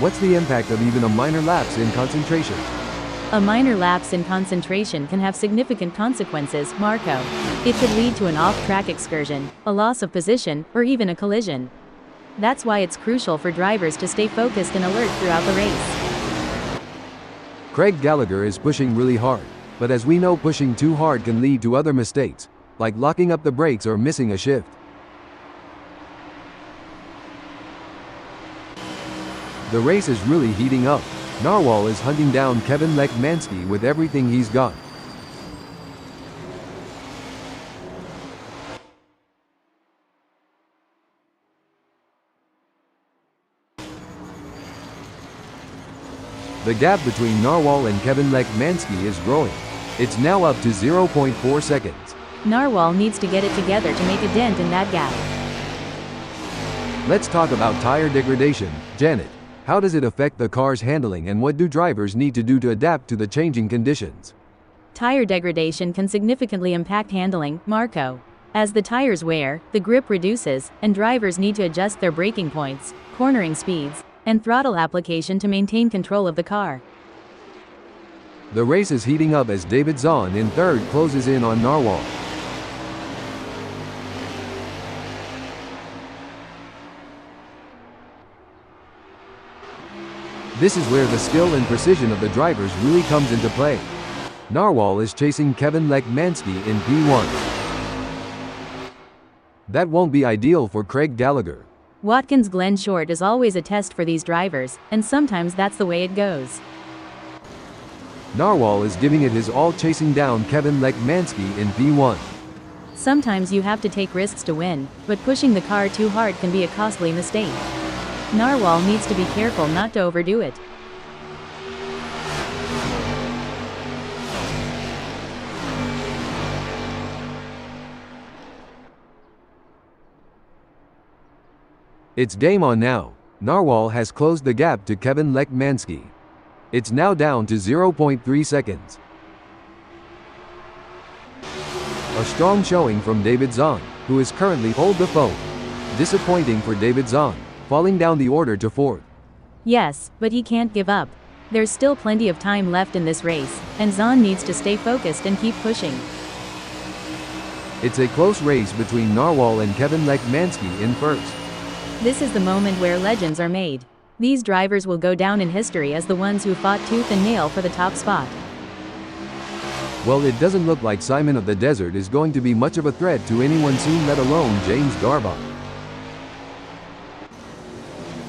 what's the impact of even a minor lapse in concentration? A minor lapse in concentration can have significant consequences, Marco. It could lead to an off-track excursion, a loss of position, or even a collision. That's why it's crucial for drivers to stay focused and alert throughout the race. Craig Gallagher is pushing really hard, but as we know, pushing too hard can lead to other mistakes, like locking up the brakes or missing a shift. The race is really heating up. Narwhal is hunting down Kevin Lekmansky with everything he's got. The gap between Narwhal and Kevin Lekmansky is growing. It's now up to 0.4 seconds. Narwhal needs to get it together to make a dent in that gap. Let's talk about tire degradation. Janet, how does it affect the car's handling and what do drivers need to do to adapt to the changing conditions? Tire degradation can significantly impact handling, Marco. As the tires wear, the grip reduces, and drivers need to adjust their braking points, cornering speeds, and throttle application to maintain control of the car. The race is heating up as David Zahn in third closes in on Narwhal. This is where the skill and precision of the drivers really comes into play. Narwhal is chasing Kevin Lekmansky in P1. That won't be ideal for Craig Gallagher. Watkins' Glen short is always a test for these drivers, and sometimes that's the way it goes. Narwhal is giving it his all chasing down Kevin Lekmansky in P1. Sometimes you have to take risks to win, but pushing the car too hard can be a costly mistake. Narwhal needs to be careful not to overdo it. It's game on now. Narwhal has closed the gap to Kevin Lekmansky. It's now down to 0.3 seconds. A strong showing from David Zahn, who is currently hold the phone. Disappointing for David Zahn, falling down the order to fourth. Yes, but he can't give up. There's still plenty of time left in this race, and Zahn needs to stay focused and keep pushing. It's a close race between Narwhal and Kevin Lekmansky in first. This is the moment where legends are made. These drivers will go down in history as the ones who fought tooth and nail for the top spot. Well, it doesn't look like Simon of the Desert is going to be much of a threat to anyone soon, let alone James Garvin.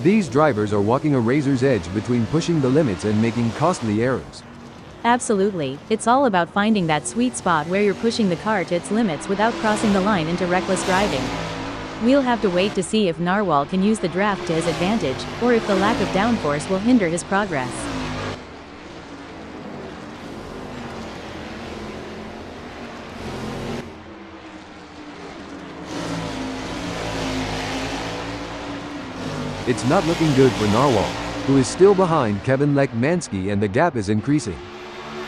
These drivers are walking a razor's edge between pushing the limits and making costly errors. Absolutely, it's all about finding that sweet spot where you're pushing the car to its limits without crossing the line into reckless driving. We'll have to wait to see if Narwhal can use the draft to his advantage, or if the lack of downforce will hinder his progress. It's not looking good for Narwhal, who is still behind Kevin Lekmansky, and the gap is increasing.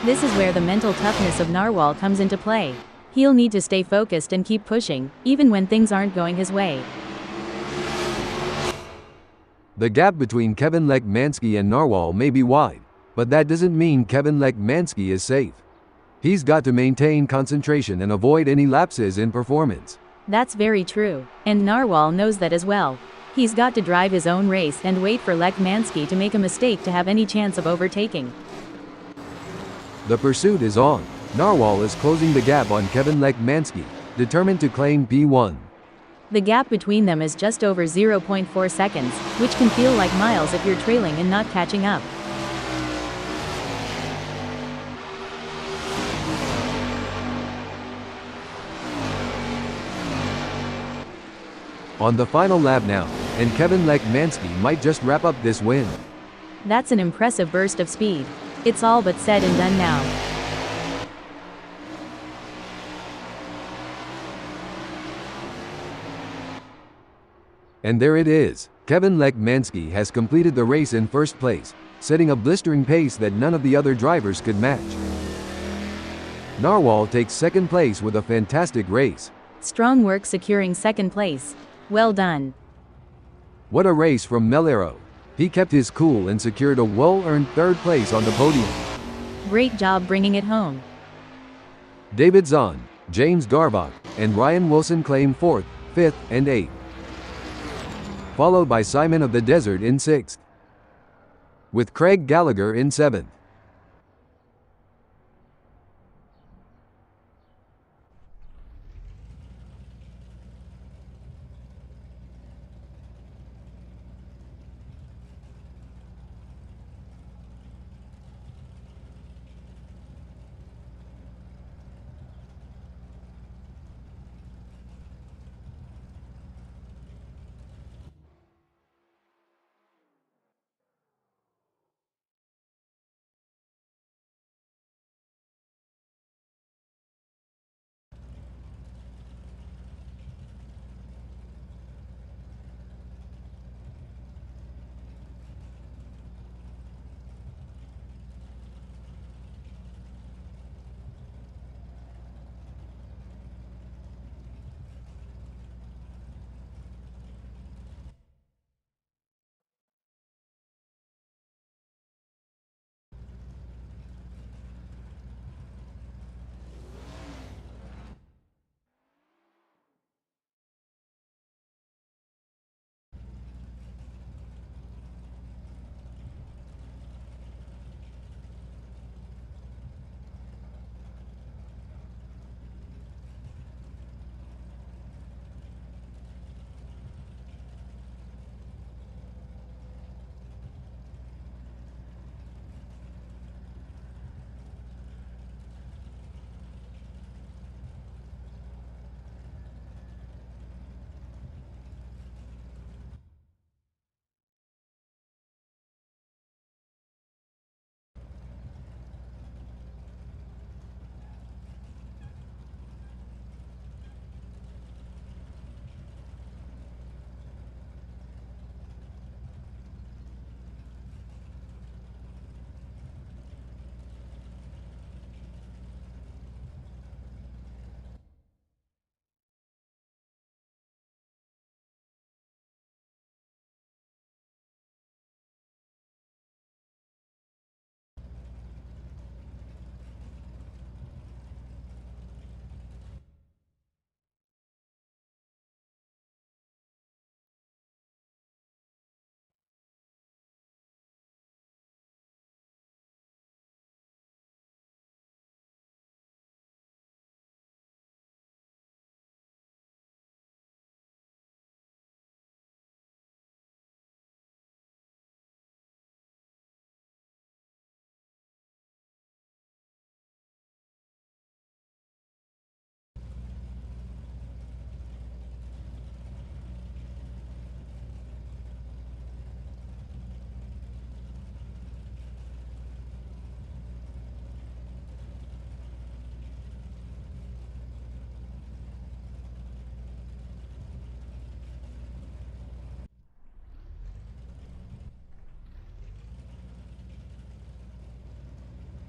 This is where the mental toughness of Narwhal comes into play. He'll need to stay focused and keep pushing, even when things aren't going his way. The gap between Kevin Lekmansky and Narwhal may be wide, but that doesn't mean Kevin Lekmansky is safe. He's got to maintain concentration and avoid any lapses in performance. That's very true, and Narwhal knows that as well. He's got to drive his own race and wait for Lekmansky to make a mistake to have any chance of overtaking. The pursuit is on. Narwhal is closing the gap on Kevin Lekmansky, determined to claim P1. The gap between them is just over 0.4 seconds, which can feel like miles if you're trailing and not catching up. On the final lap now, and Kevin Lekmansky might just wrap up this win. That's an impressive burst of speed. It's all but said and done now. And there it is. Kevin Lekmansky has completed the race in first place, setting a blistering pace that none of the other drivers could match. Narwhal takes second place with a fantastic race. Strong work securing second place. Well done. What a race from Melero. He kept his cool and secured a well-earned third place on the podium. Great job bringing it home. David Zahn, James Garvin, and Ryan Wilson claim 4th, 5th, and 8th. Followed by Simon of the Desert in 6th. With Craig Gallagher in 7th.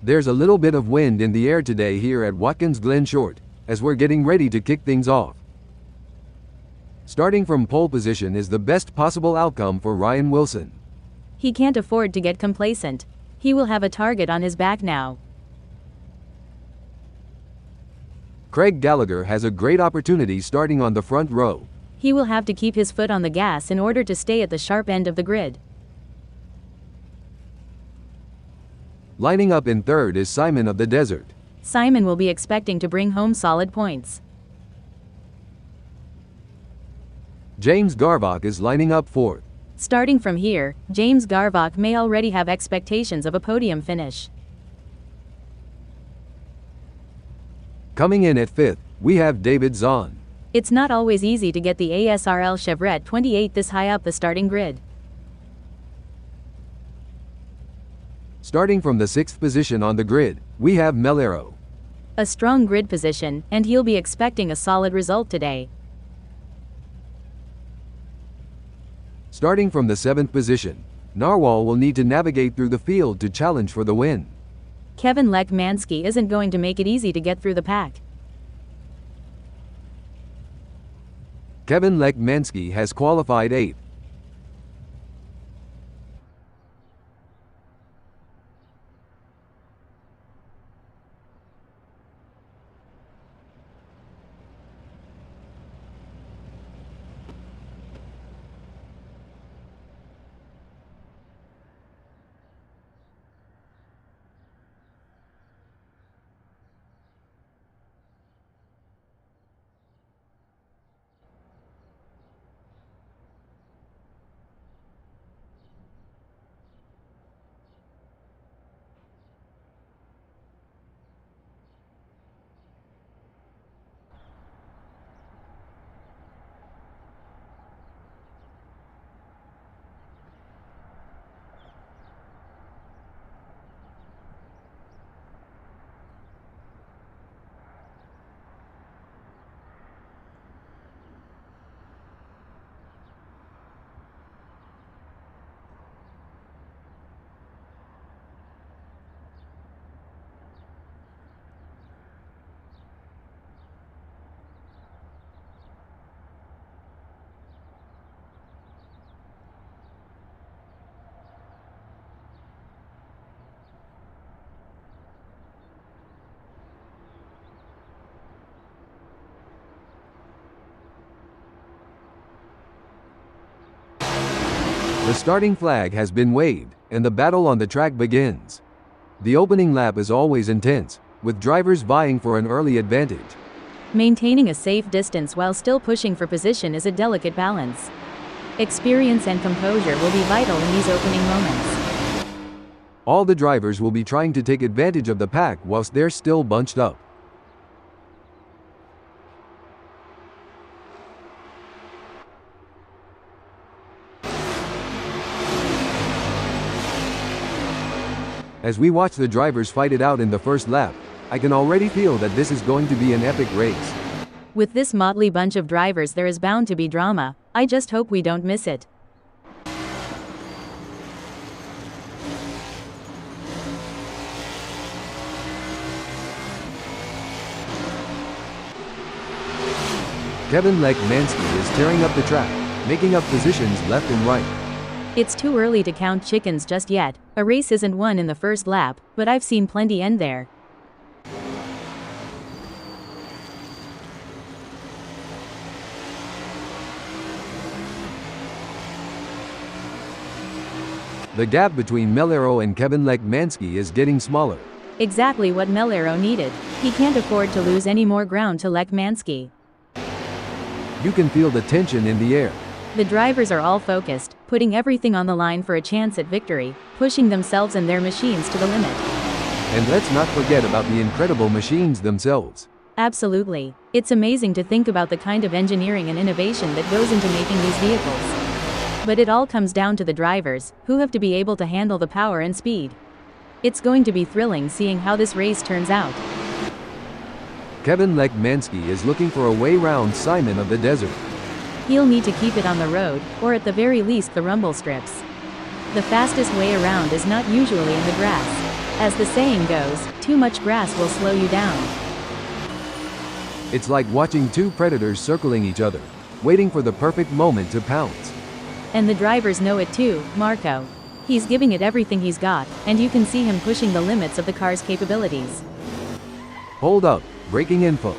There's a little bit of wind in the air today here at Watkins Glen Short, as we're getting ready to kick things off. Starting from pole position is the best possible outcome for Ryan Wilson. He can't afford to get complacent. He will have a target on his back now. Craig Gallagher has a great opportunity starting on the front row. He will have to keep his foot on the gas in order to stay at the sharp end of the grid. Lining up in third is Simon of the Desert. Simon will be expecting to bring home solid points. James Garvach is lining up fourth. Starting from here, James Garvach may already have expectations of a podium finish. Coming in at fifth, we have David Zahn. It's not always easy to get the ASRL Chevrolet 28 this high up the starting grid. Starting from the sixth position on the grid, we have Melero. A strong grid position, and he'll be expecting a solid result today. Starting from the seventh position, Narwhal will need to navigate through the field to challenge for the win. Kevin Lekmansky isn't going to make it easy to get through the pack. Kevin Lekmansky has qualified 8th. The starting flag has been waved, and the battle on the track begins. The opening lap is always intense, with drivers vying for an early advantage. Maintaining a safe distance while still pushing for position is a delicate balance. Experience and composure will be vital in these opening moments. All the drivers will be trying to take advantage of the pack whilst they're still bunched up. As we watch the drivers fight it out in the first lap, I can already feel that this is going to be an epic race. With this motley bunch of drivers, there is bound to be drama. I just hope we don't miss it. Kevin Lekmansky is tearing up the track, making up positions left and right. It's too early to count chickens just yet. A race isn't won in the first lap, but I've seen plenty end there. The gap between Melero and Kevin Lekmansky is getting smaller. Exactly what Melero needed. He can't afford to lose any more ground to Lekmansky. You can feel the tension in the air. The drivers are all focused, putting everything on the line for a chance at victory, pushing themselves and their machines to the limit. And let's not forget about the incredible machines themselves. Absolutely. It's amazing to think about the kind of engineering and innovation that goes into making these vehicles. But it all comes down to the drivers, who have to be able to handle the power and speed. It's going to be thrilling seeing how this race turns out. Kevin Lekmansky is looking for a way round Simon of the Desert. He'll need to keep it on the road, or at the very least the rumble strips. The fastest way around is not usually in the grass. As the saying goes, too much grass will slow you down. It's like watching two predators circling each other, waiting for the perfect moment to pounce. And the drivers know it too, Marco. He's giving it everything he's got, and you can see him pushing the limits of the car's capabilities. Hold up, breaking info.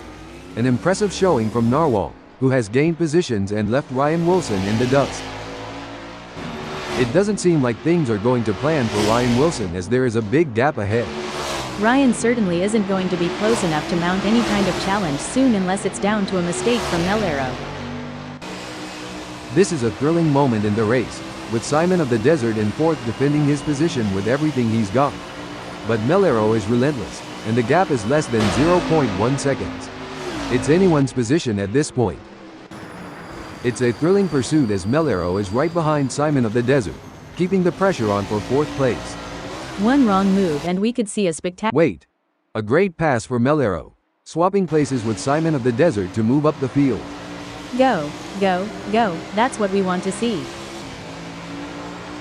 An impressive showing from Narwhal, who has gained positions and left Ryan Wilson in the dust. It doesn't seem like things are going to plan for Ryan Wilson as there is a big gap ahead. Ryan certainly isn't going to be close enough to mount any kind of challenge soon unless it's down to a mistake from Melero. This is a thrilling moment in the race, with Simon of the Desert in fourth defending his position with everything he's got. But Melero is relentless, and the gap is less than 0.1 seconds. It's anyone's position at this point. It's a thrilling pursuit as Melero is right behind Simon of the Desert, keeping the pressure on for fourth place. One wrong move and we could see a spectacular. Wait. A great pass for Melero, swapping places with Simon of the Desert to move up the field. Go, go, go, that's what we want to see.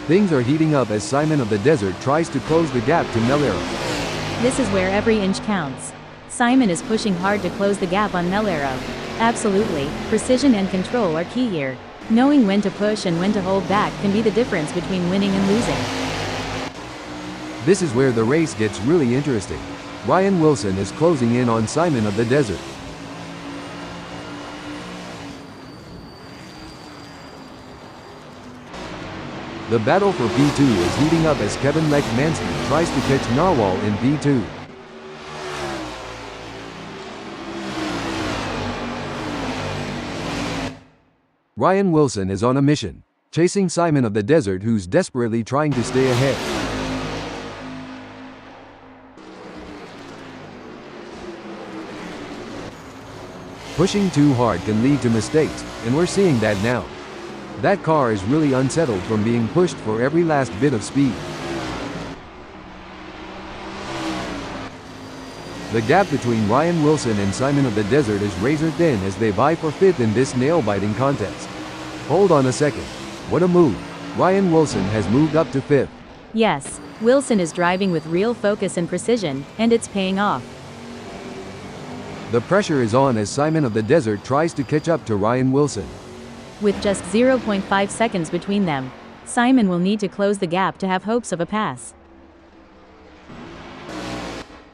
Things are heating up as Simon of the Desert tries to close the gap to Melero. This is where every inch counts. Simon is pushing hard to close the gap on Melero. Absolutely, precision and control are key here. Knowing when to push and when to hold back can be the difference between winning and losing. This is where the race gets really interesting. Ryan Wilson is closing in on Simon of the Desert. The battle for P2 is heating up as Kevin Lekmansky tries to catch Narwhal in P2. Ryan Wilson is on a mission, chasing Simon of the Desert who's desperately trying to stay ahead. Pushing too hard can lead to mistakes, and we're seeing that now. That car is really unsettled from being pushed for every last bit of speed. The gap between Ryan Wilson and Simon of the Desert is razor thin as they vie for fifth in this nail-biting contest. Hold on a second. What a move. Ryan Wilson has moved up to fifth. Yes, Wilson is driving with real focus and precision, and it's paying off. The pressure is on as Simon of the Desert tries to catch up to Ryan Wilson. With just 0.5 seconds between them, Simon will need to close the gap to have hopes of a pass.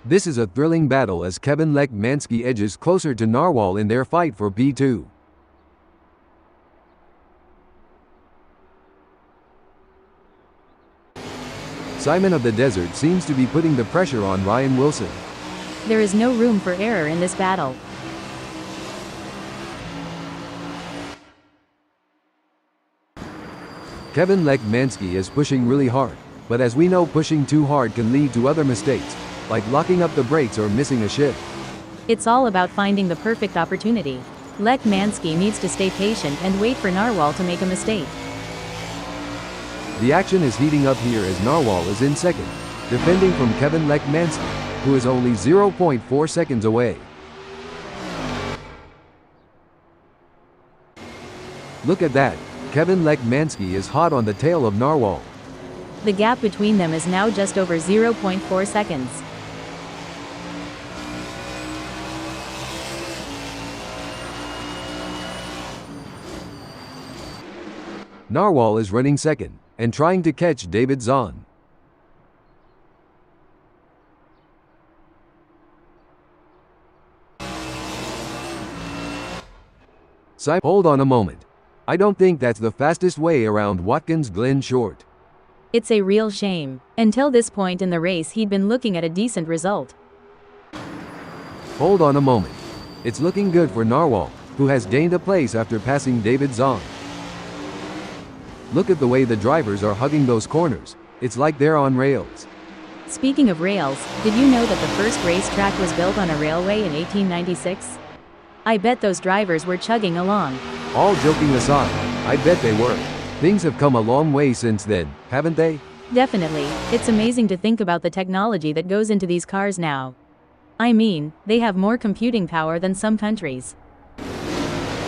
This is a thrilling battle as Kevin Lekmansky edges closer to Narwhal in their fight for P2. Simon of the Desert seems to be putting the pressure on Ryan Wilson. There is no room for error in this battle. Kevin Lekmansky is pushing really hard, but as we know, pushing too hard can lead to other mistakes, like locking up the brakes or missing a shift. It's all about finding the perfect opportunity. Lekmansky needs to stay patient and wait for Narwhal to make a mistake. The action is heating up here as Narwhal is in second, defending from Kevin Lekmansky, who is only 0.4 seconds away. Look at that. Kevin Lekmansky is hot on the tail of Narwhal. The gap between them is now just over 0.4 seconds. Narwhal is running second, and trying to catch David Zahn. Hold on a moment. I don't think that's the fastest way around Watkins Glen short. It's a real shame. Until this point in the race he'd been looking at a decent result. Hold on a moment. It's looking good for Narwhal, who has gained a place after passing David Zahn. Look at the way the drivers are hugging those corners. It's like they're on rails. Speaking of rails, did you know that the first racetrack was built on a railway in 1896? I bet those drivers were chugging along. All joking aside, I bet they were. Things have come a long way since then, haven't they? Definitely. It's amazing to think about the technology that goes into these cars now. I mean, they have more computing power than some countries.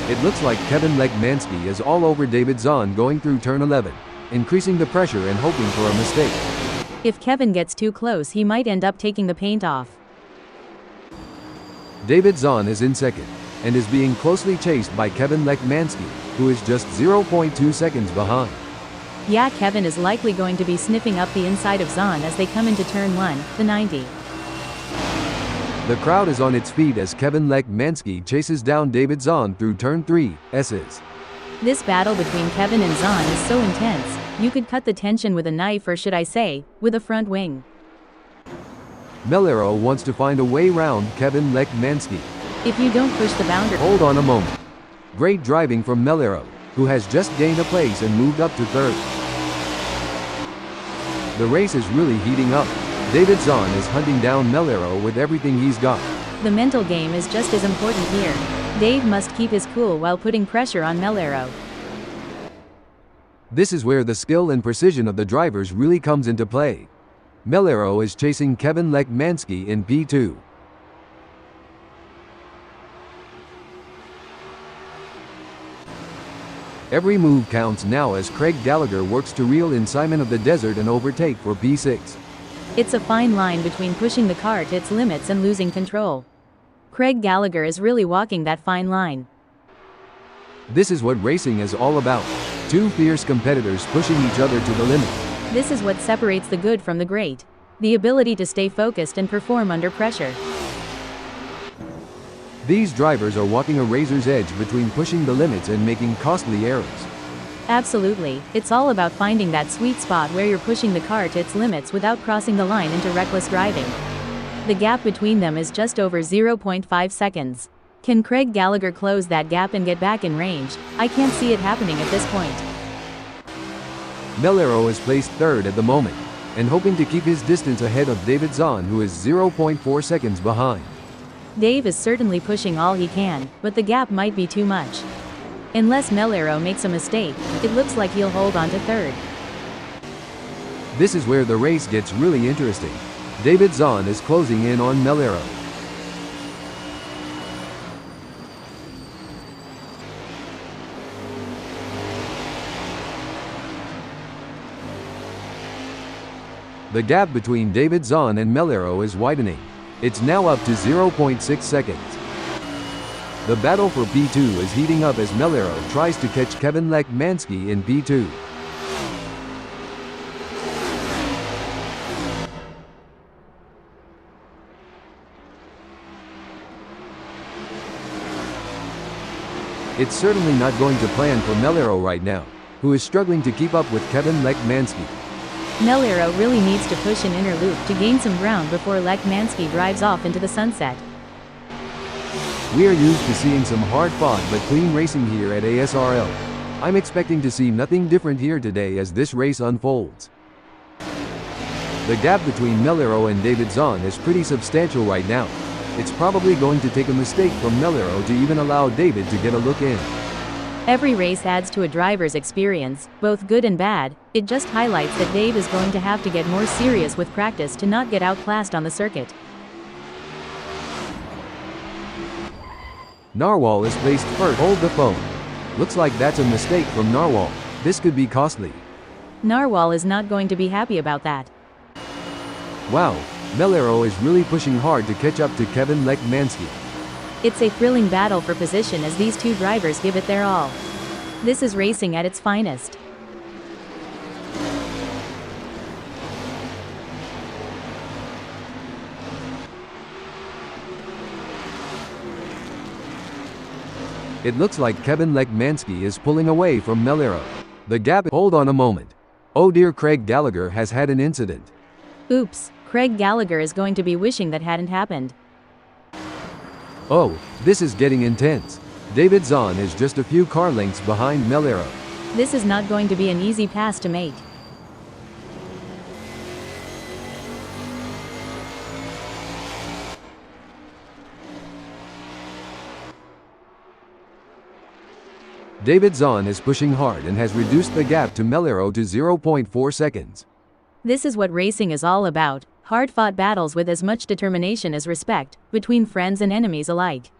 It looks like Kevin Lekmansky is all over David Zahn going through turn 11, increasing the pressure and hoping for a mistake. If Kevin gets too close, he might end up taking the paint off. David Zahn is in second, and is being closely chased by Kevin Lekmansky, who is just 0.2 seconds behind. Yeah, Kevin is likely going to be sniffing up the inside of Zahn as they come into turn 1, the 90. The crowd is on its feet as Kevin Lekmansky chases down David Zahn through turn 3, S's. This battle between Kevin and Zahn is so intense, you could cut the tension with a knife, or should I say, with a front wing. Melero wants to find a way round Kevin Lekmansky. If you don't push the boundary. Hold on a moment. Great driving from Melero, who has just gained a place and moved up to third. The race is really heating up. David Zahn is hunting down Melero with everything he's got. The mental game is just as important here. Dave must keep his cool while putting pressure on Melero. This is where the skill and precision of the drivers really comes into play. Melero is chasing Kevin Lekmansky in P2. Every move counts now as Craig Gallagher works to reel in Simon of the Desert and overtake for P6. It's a fine line between pushing the car to its limits and losing control. Craig Gallagher is really walking that fine line. This is what racing is all about. Two fierce competitors pushing each other to the limit. This is what separates the good from the great. The ability to stay focused and perform under pressure. These drivers are walking a razor's edge between pushing the limits and making costly errors. Absolutely, it's all about finding that sweet spot where you're pushing the car to its limits without crossing the line into reckless driving. The gap between them is just over 0.5 seconds. Can Craig Gallagher close that gap and get back in range? I can't see it happening at this point. Melero is placed third at the moment, and hoping to keep his distance ahead of David Zahn, who is 0.4 seconds behind. Dave is certainly pushing all he can, but the gap might be too much. Unless Melero makes a mistake, it looks like he'll hold on to third. This is where the race gets really interesting. David Zahn is closing in on Melero. The gap between David Zahn and Melero is widening. It's now up to 0.6 seconds. The battle for P2 is heating up as Melero tries to catch Kevin Lekmansky in P2. It's certainly not going to plan for Melero right now, who is struggling to keep up with Kevin Lekmansky. Melero really needs to push an inner loop to gain some ground before Lekmansky drives off into the sunset. We are used to seeing some hard-fought but clean racing here at ASRL. I'm expecting to see nothing different here today as this race unfolds. The gap between Melero and David Zahn is pretty substantial right now. It's probably going to take a mistake from Melero to even allow David to get a look in. Every race adds to a driver's experience, both good and bad. It just highlights that Dave is going to have to get more serious with practice to not get outclassed on the circuit. Narwhal is placed first. Hold the phone. Looks like that's a mistake from Narwhal. This could be costly. Narwhal is not going to be happy about that. Wow, Melero is really pushing hard to catch up to Kevin Lekmansky. It's a thrilling battle for position as these two drivers give it their all. This is racing at its finest. It looks like Kevin Lekmansky is pulling away from Melero. The gap. Hold on a moment. Oh dear, Craig Gallagher has had an incident. Oops, Craig Gallagher is going to be wishing that hadn't happened. Oh, this is getting intense. David Zahn is just a few car lengths behind Melero. This is not going to be an easy pass to make. David Zahn is pushing hard and has reduced the gap to Melero to 0.4 seconds. This is what racing is all about, hard-fought battles with as much determination as respect, between friends and enemies alike.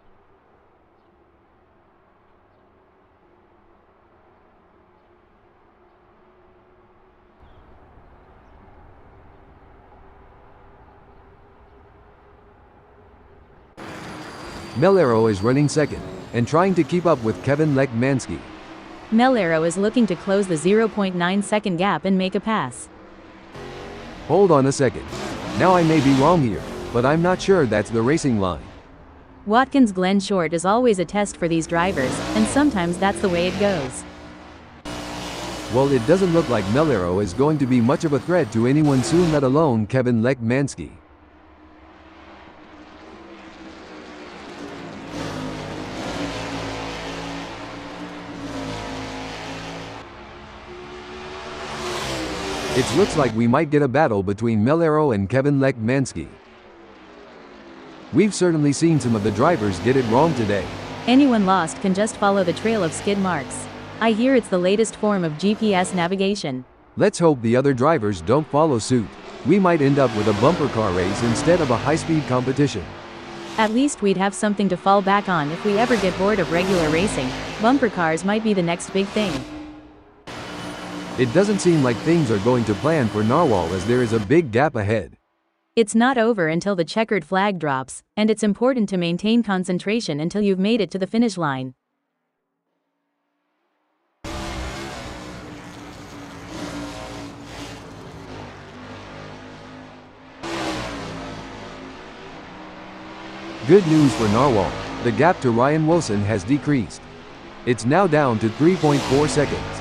Melero is running second, and trying to keep up with Kevin Lekmansky. Melero is looking to close the 0.9 second gap and make a pass. Hold on a second. Now I may be wrong here, but I'm not sure that's the racing line. Watkins Glen short is always a test for these drivers, and sometimes that's the way it goes. Well, it doesn't look like Melero is going to be much of a threat to anyone soon, let alone Kevin Lekmansky. It looks like we might get a battle between Melero and Kevin Lekmansky. We've certainly seen some of the drivers get it wrong today. Anyone lost can just follow the trail of skid marks. I hear it's the latest form of GPS navigation. Let's hope the other drivers don't follow suit. We might end up with a bumper car race instead of a high-speed competition. At least we'd have something to fall back on if we ever get bored of regular racing. Bumper cars might be the next big thing. It doesn't seem like things are going to plan for Narwhal, as there is a big gap ahead. It's not over until the checkered flag drops, and it's important to maintain concentration until you've made it to the finish line. Good news for Narwhal, the gap to Ryan Wilson has decreased. It's now down to 3.4 seconds.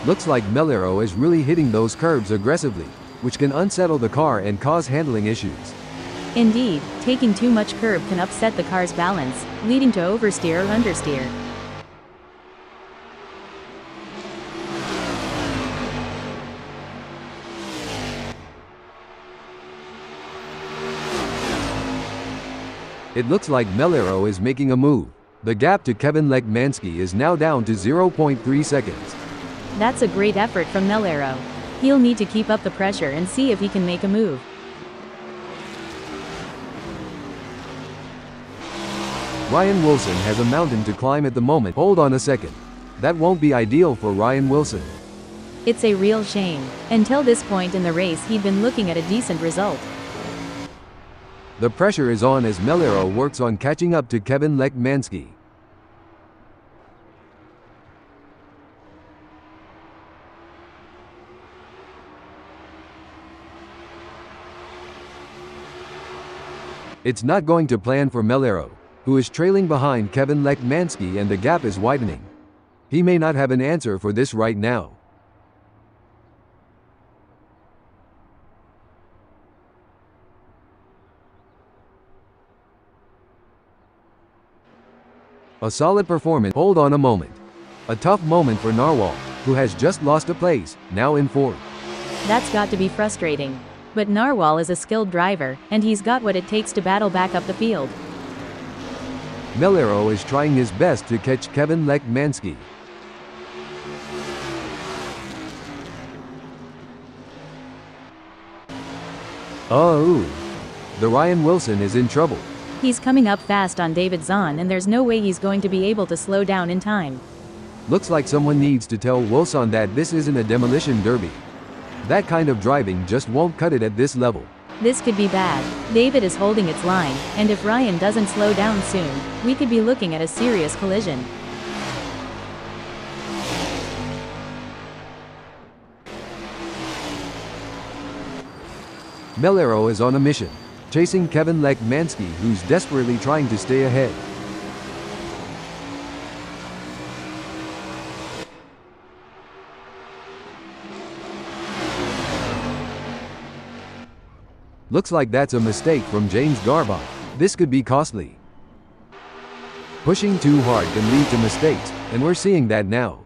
Looks like Melero is really hitting those curbs aggressively, which can unsettle the car and cause handling issues. Indeed, taking too much curb can upset the car's balance, leading to oversteer or understeer. It looks like Melero is making a move. The gap to Kevin Lekmansky is now down to 0.3 seconds. That's a great effort from Melero. He'll need to keep up the pressure and see if he can make a move. Ryan Wilson has a mountain to climb at the moment. Hold on a second. That won't be ideal for Ryan Wilson. It's a real shame. Until this point in the race, he'd been looking at a decent result. The pressure is on as Melero works on catching up to Kevin Lekmansky. It's not going to plan for Melero, who is trailing behind Kevin Lekmansky, and the gap is widening. He may not have an answer for this right now. A solid performance. Hold on a moment. A tough moment for Narwhal, who has just lost a place, now in fourth. That's got to be frustrating. But Narwhal is a skilled driver, and he's got what it takes to battle back up the field. Melero is trying his best to catch Kevin Lekmansky. Oh, the Ryan Wilson is in trouble. He's coming up fast on David Zahn, and there's no way he's going to be able to slow down in time. Looks like someone needs to tell Wilson that this isn't a demolition derby. That kind of driving just won't cut it at this level. This could be bad. David is holding its line, and if Ryan doesn't slow down soon, we could be looking at a serious collision. Melero is on a mission, chasing Kevin Lekmansky, who's desperately trying to stay ahead. Looks like that's a mistake from James Garbott. This could be costly. Pushing too hard can lead to mistakes, and we're seeing that now.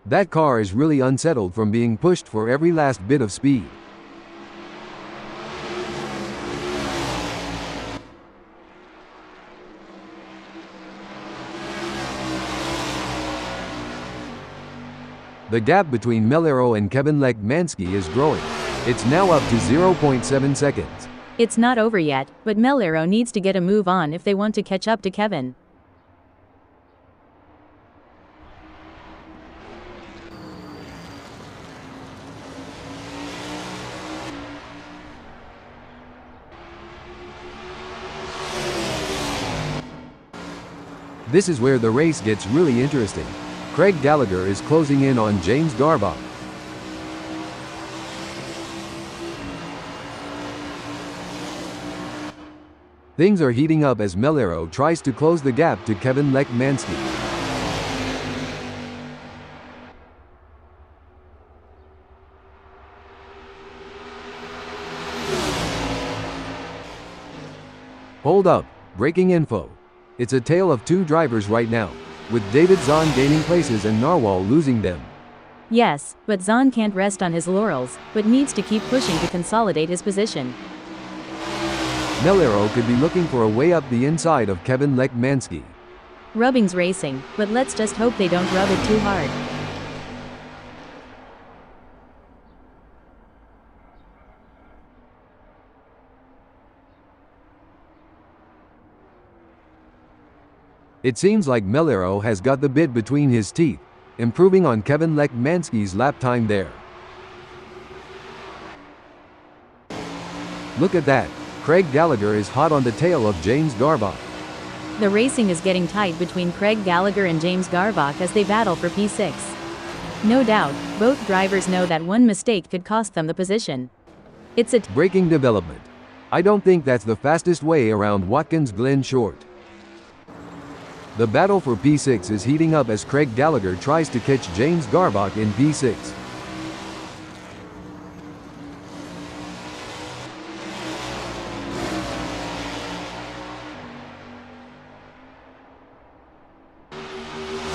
That car is really unsettled from being pushed for every last bit of speed. The gap between Melero and Kevin Lekmansky is growing. It's now up to 0.7 seconds. It's not over yet, but Melero needs to get a move on if they want to catch up to Kevin. This is where the race gets really interesting. Craig Gallagher is closing in on James Garbach. Things are heating up as Melero tries to close the gap to Kevin Lekmansky. Hold up, breaking info. It's a tale of two drivers right now, with David Zahn gaining places and Narwhal losing them. Yes, but Zahn can't rest on his laurels, but needs to keep pushing to consolidate his position. Melero could be looking for a way up the inside of Kevin Lekmansky. Rubbing's racing, but let's just hope they don't rub it too hard. It seems like Melero has got the bit between his teeth, improving on Kevin Lekmansky's lap time there. Look at that, Craig Gallagher is hot on the tail of James Garbach. The racing is getting tight between Craig Gallagher and James Garbach as they battle for P6. No doubt, both drivers know that one mistake could cost them the position. It's a breaking development. I don't think that's the fastest way around Watkins Glen short. The battle for P6 is heating up as Craig Gallagher tries to catch James Garbach in P6.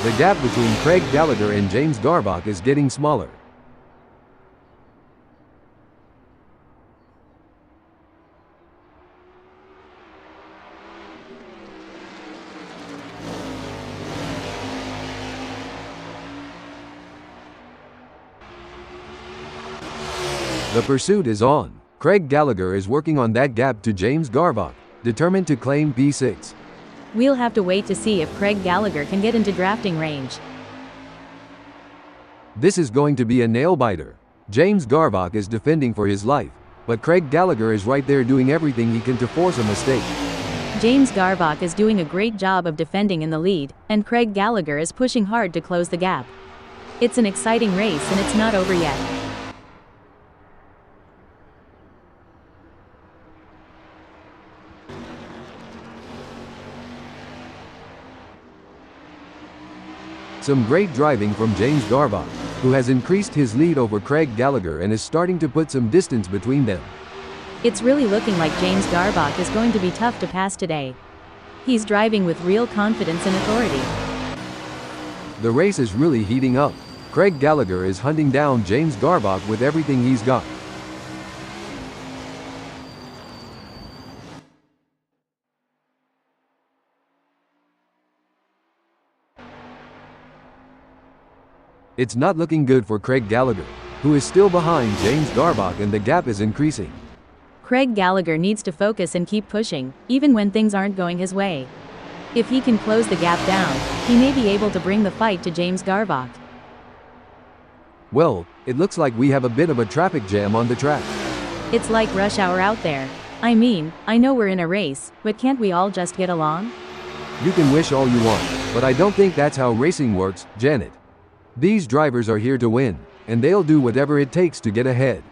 The gap between Craig Gallagher and James Garbach is getting smaller. The pursuit is on. Craig Gallagher is working on that gap to James Garbach, determined to claim P6. We'll have to wait to see if Craig Gallagher can get into drafting range. This is going to be a nail-biter. James Garbach is defending for his life, but Craig Gallagher is right there doing everything he can to force a mistake. James Garbach is doing a great job of defending in the lead, and Craig Gallagher is pushing hard to close the gap. It's an exciting race and it's not over yet. Some great driving from James Garbach, who has increased his lead over Craig Gallagher and is starting to put some distance between them. It's really looking like James Garbach is going to be tough to pass today. He's driving with real confidence and authority. The race is really heating up. Craig Gallagher is hunting down James Garbach with everything he's got. It's not looking good for Craig Gallagher, who is still behind James Garbach, and the gap is increasing. Craig Gallagher needs to focus and keep pushing, even when things aren't going his way. If he can close the gap down, he may be able to bring the fight to James Garbach. Well, it looks like we have a bit of a traffic jam on the track. It's like rush hour out there. I mean, I know we're in a race, but can't we all just get along? You can wish all you want, but I don't think that's how racing works, Janet. These drivers are here to win, and they'll do whatever it takes to get ahead.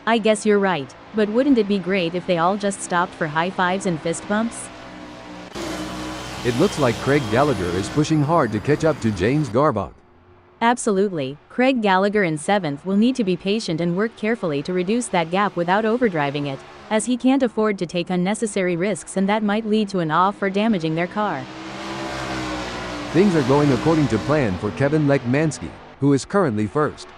I guess you're right, but wouldn't it be great if they all just stopped for high fives and fist bumps? It looks like Craig Gallagher is pushing hard to catch up to James Garbach. Absolutely. Craig Gallagher in 7th will need to be patient and work carefully to reduce that gap without overdriving it, as he can't afford to take unnecessary risks, and that might lead to an off or damaging their car. Things are going according to plan for Kevin Lekmansky, who is currently first.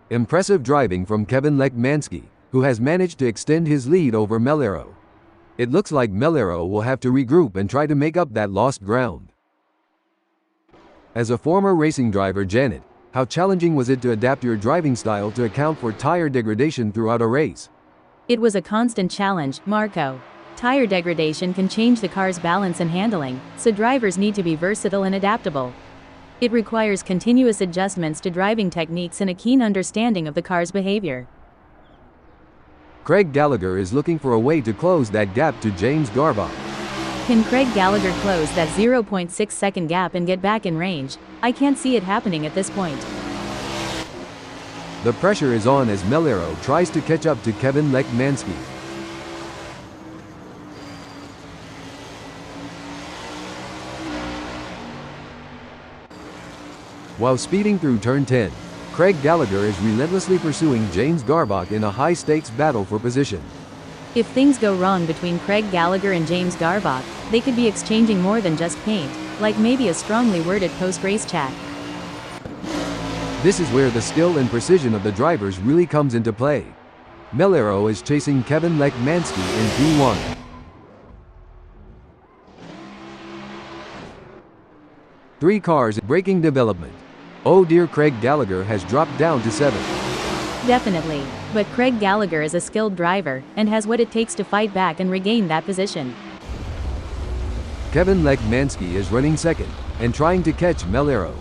Impressive driving from Kevin Lekmansky, who has managed to extend his lead over Melero. It looks like Melero will have to regroup and try to make up that lost ground. As a former racing driver, Janet, how challenging was it to adapt your driving style to account for tire degradation throughout a race? It was a constant challenge, Marco. Tire degradation can change the car's balance and handling, so drivers need to be versatile and adaptable. It requires continuous adjustments to driving techniques and a keen understanding of the car's behavior. Craig Gallagher is looking for a way to close that gap to James Garvach. Can Craig Gallagher close that 0.6 second gap and get back in range? I can't see it happening at this point. The pressure is on as Melero tries to catch up to Kevin Lekmanski. While speeding through turn 10, Craig Gallagher is relentlessly pursuing James Garvach in a high-stakes battle for position. If things go wrong between Craig Gallagher and James Garvach, they could be exchanging more than just paint, like maybe a strongly worded post-race chat. This is where the skill and precision of the drivers really comes into play. Melero is chasing Kevin Lekmanski in P1. Three cars braking development. Oh dear, Craig Gallagher has dropped down to 7th. Definitely, but Craig Gallagher is a skilled driver, and has what it takes to fight back and regain that position. Kevin Lekmanski is running 2nd, and trying to catch Melero.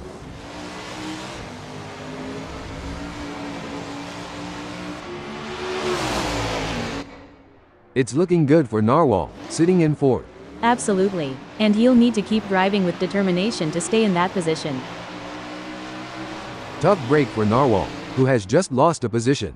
It's looking good for Narwhal, sitting in 4th. Absolutely, and he'll need to keep driving with determination to stay in that position. Tough break for Narwhal, who has just lost a position.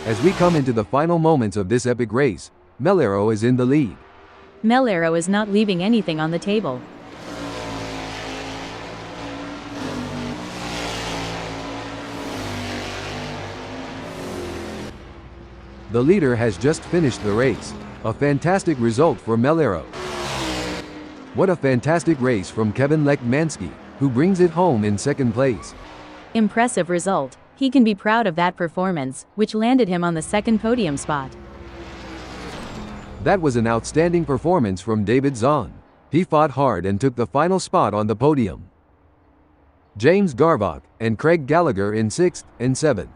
As we come into the final moments of this epic race, Melero is in the lead. Melero is not leaving anything on the table. The leader has just finished the race. A fantastic result for Melero. What a fantastic race from Kevin Lekmanski, who brings it home in 2nd place. Impressive result. He can be proud of that performance, which landed him on the 2nd podium spot. That was an outstanding performance from David Zahn. He fought hard and took the final spot on the podium. James Garvach and Craig Gallagher in 6th and 7th.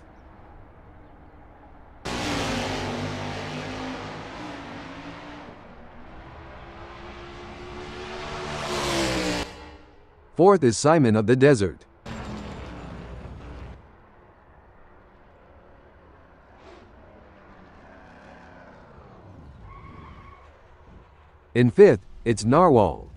Fourth is Simon of the Desert. In 5th, it's Narwhal.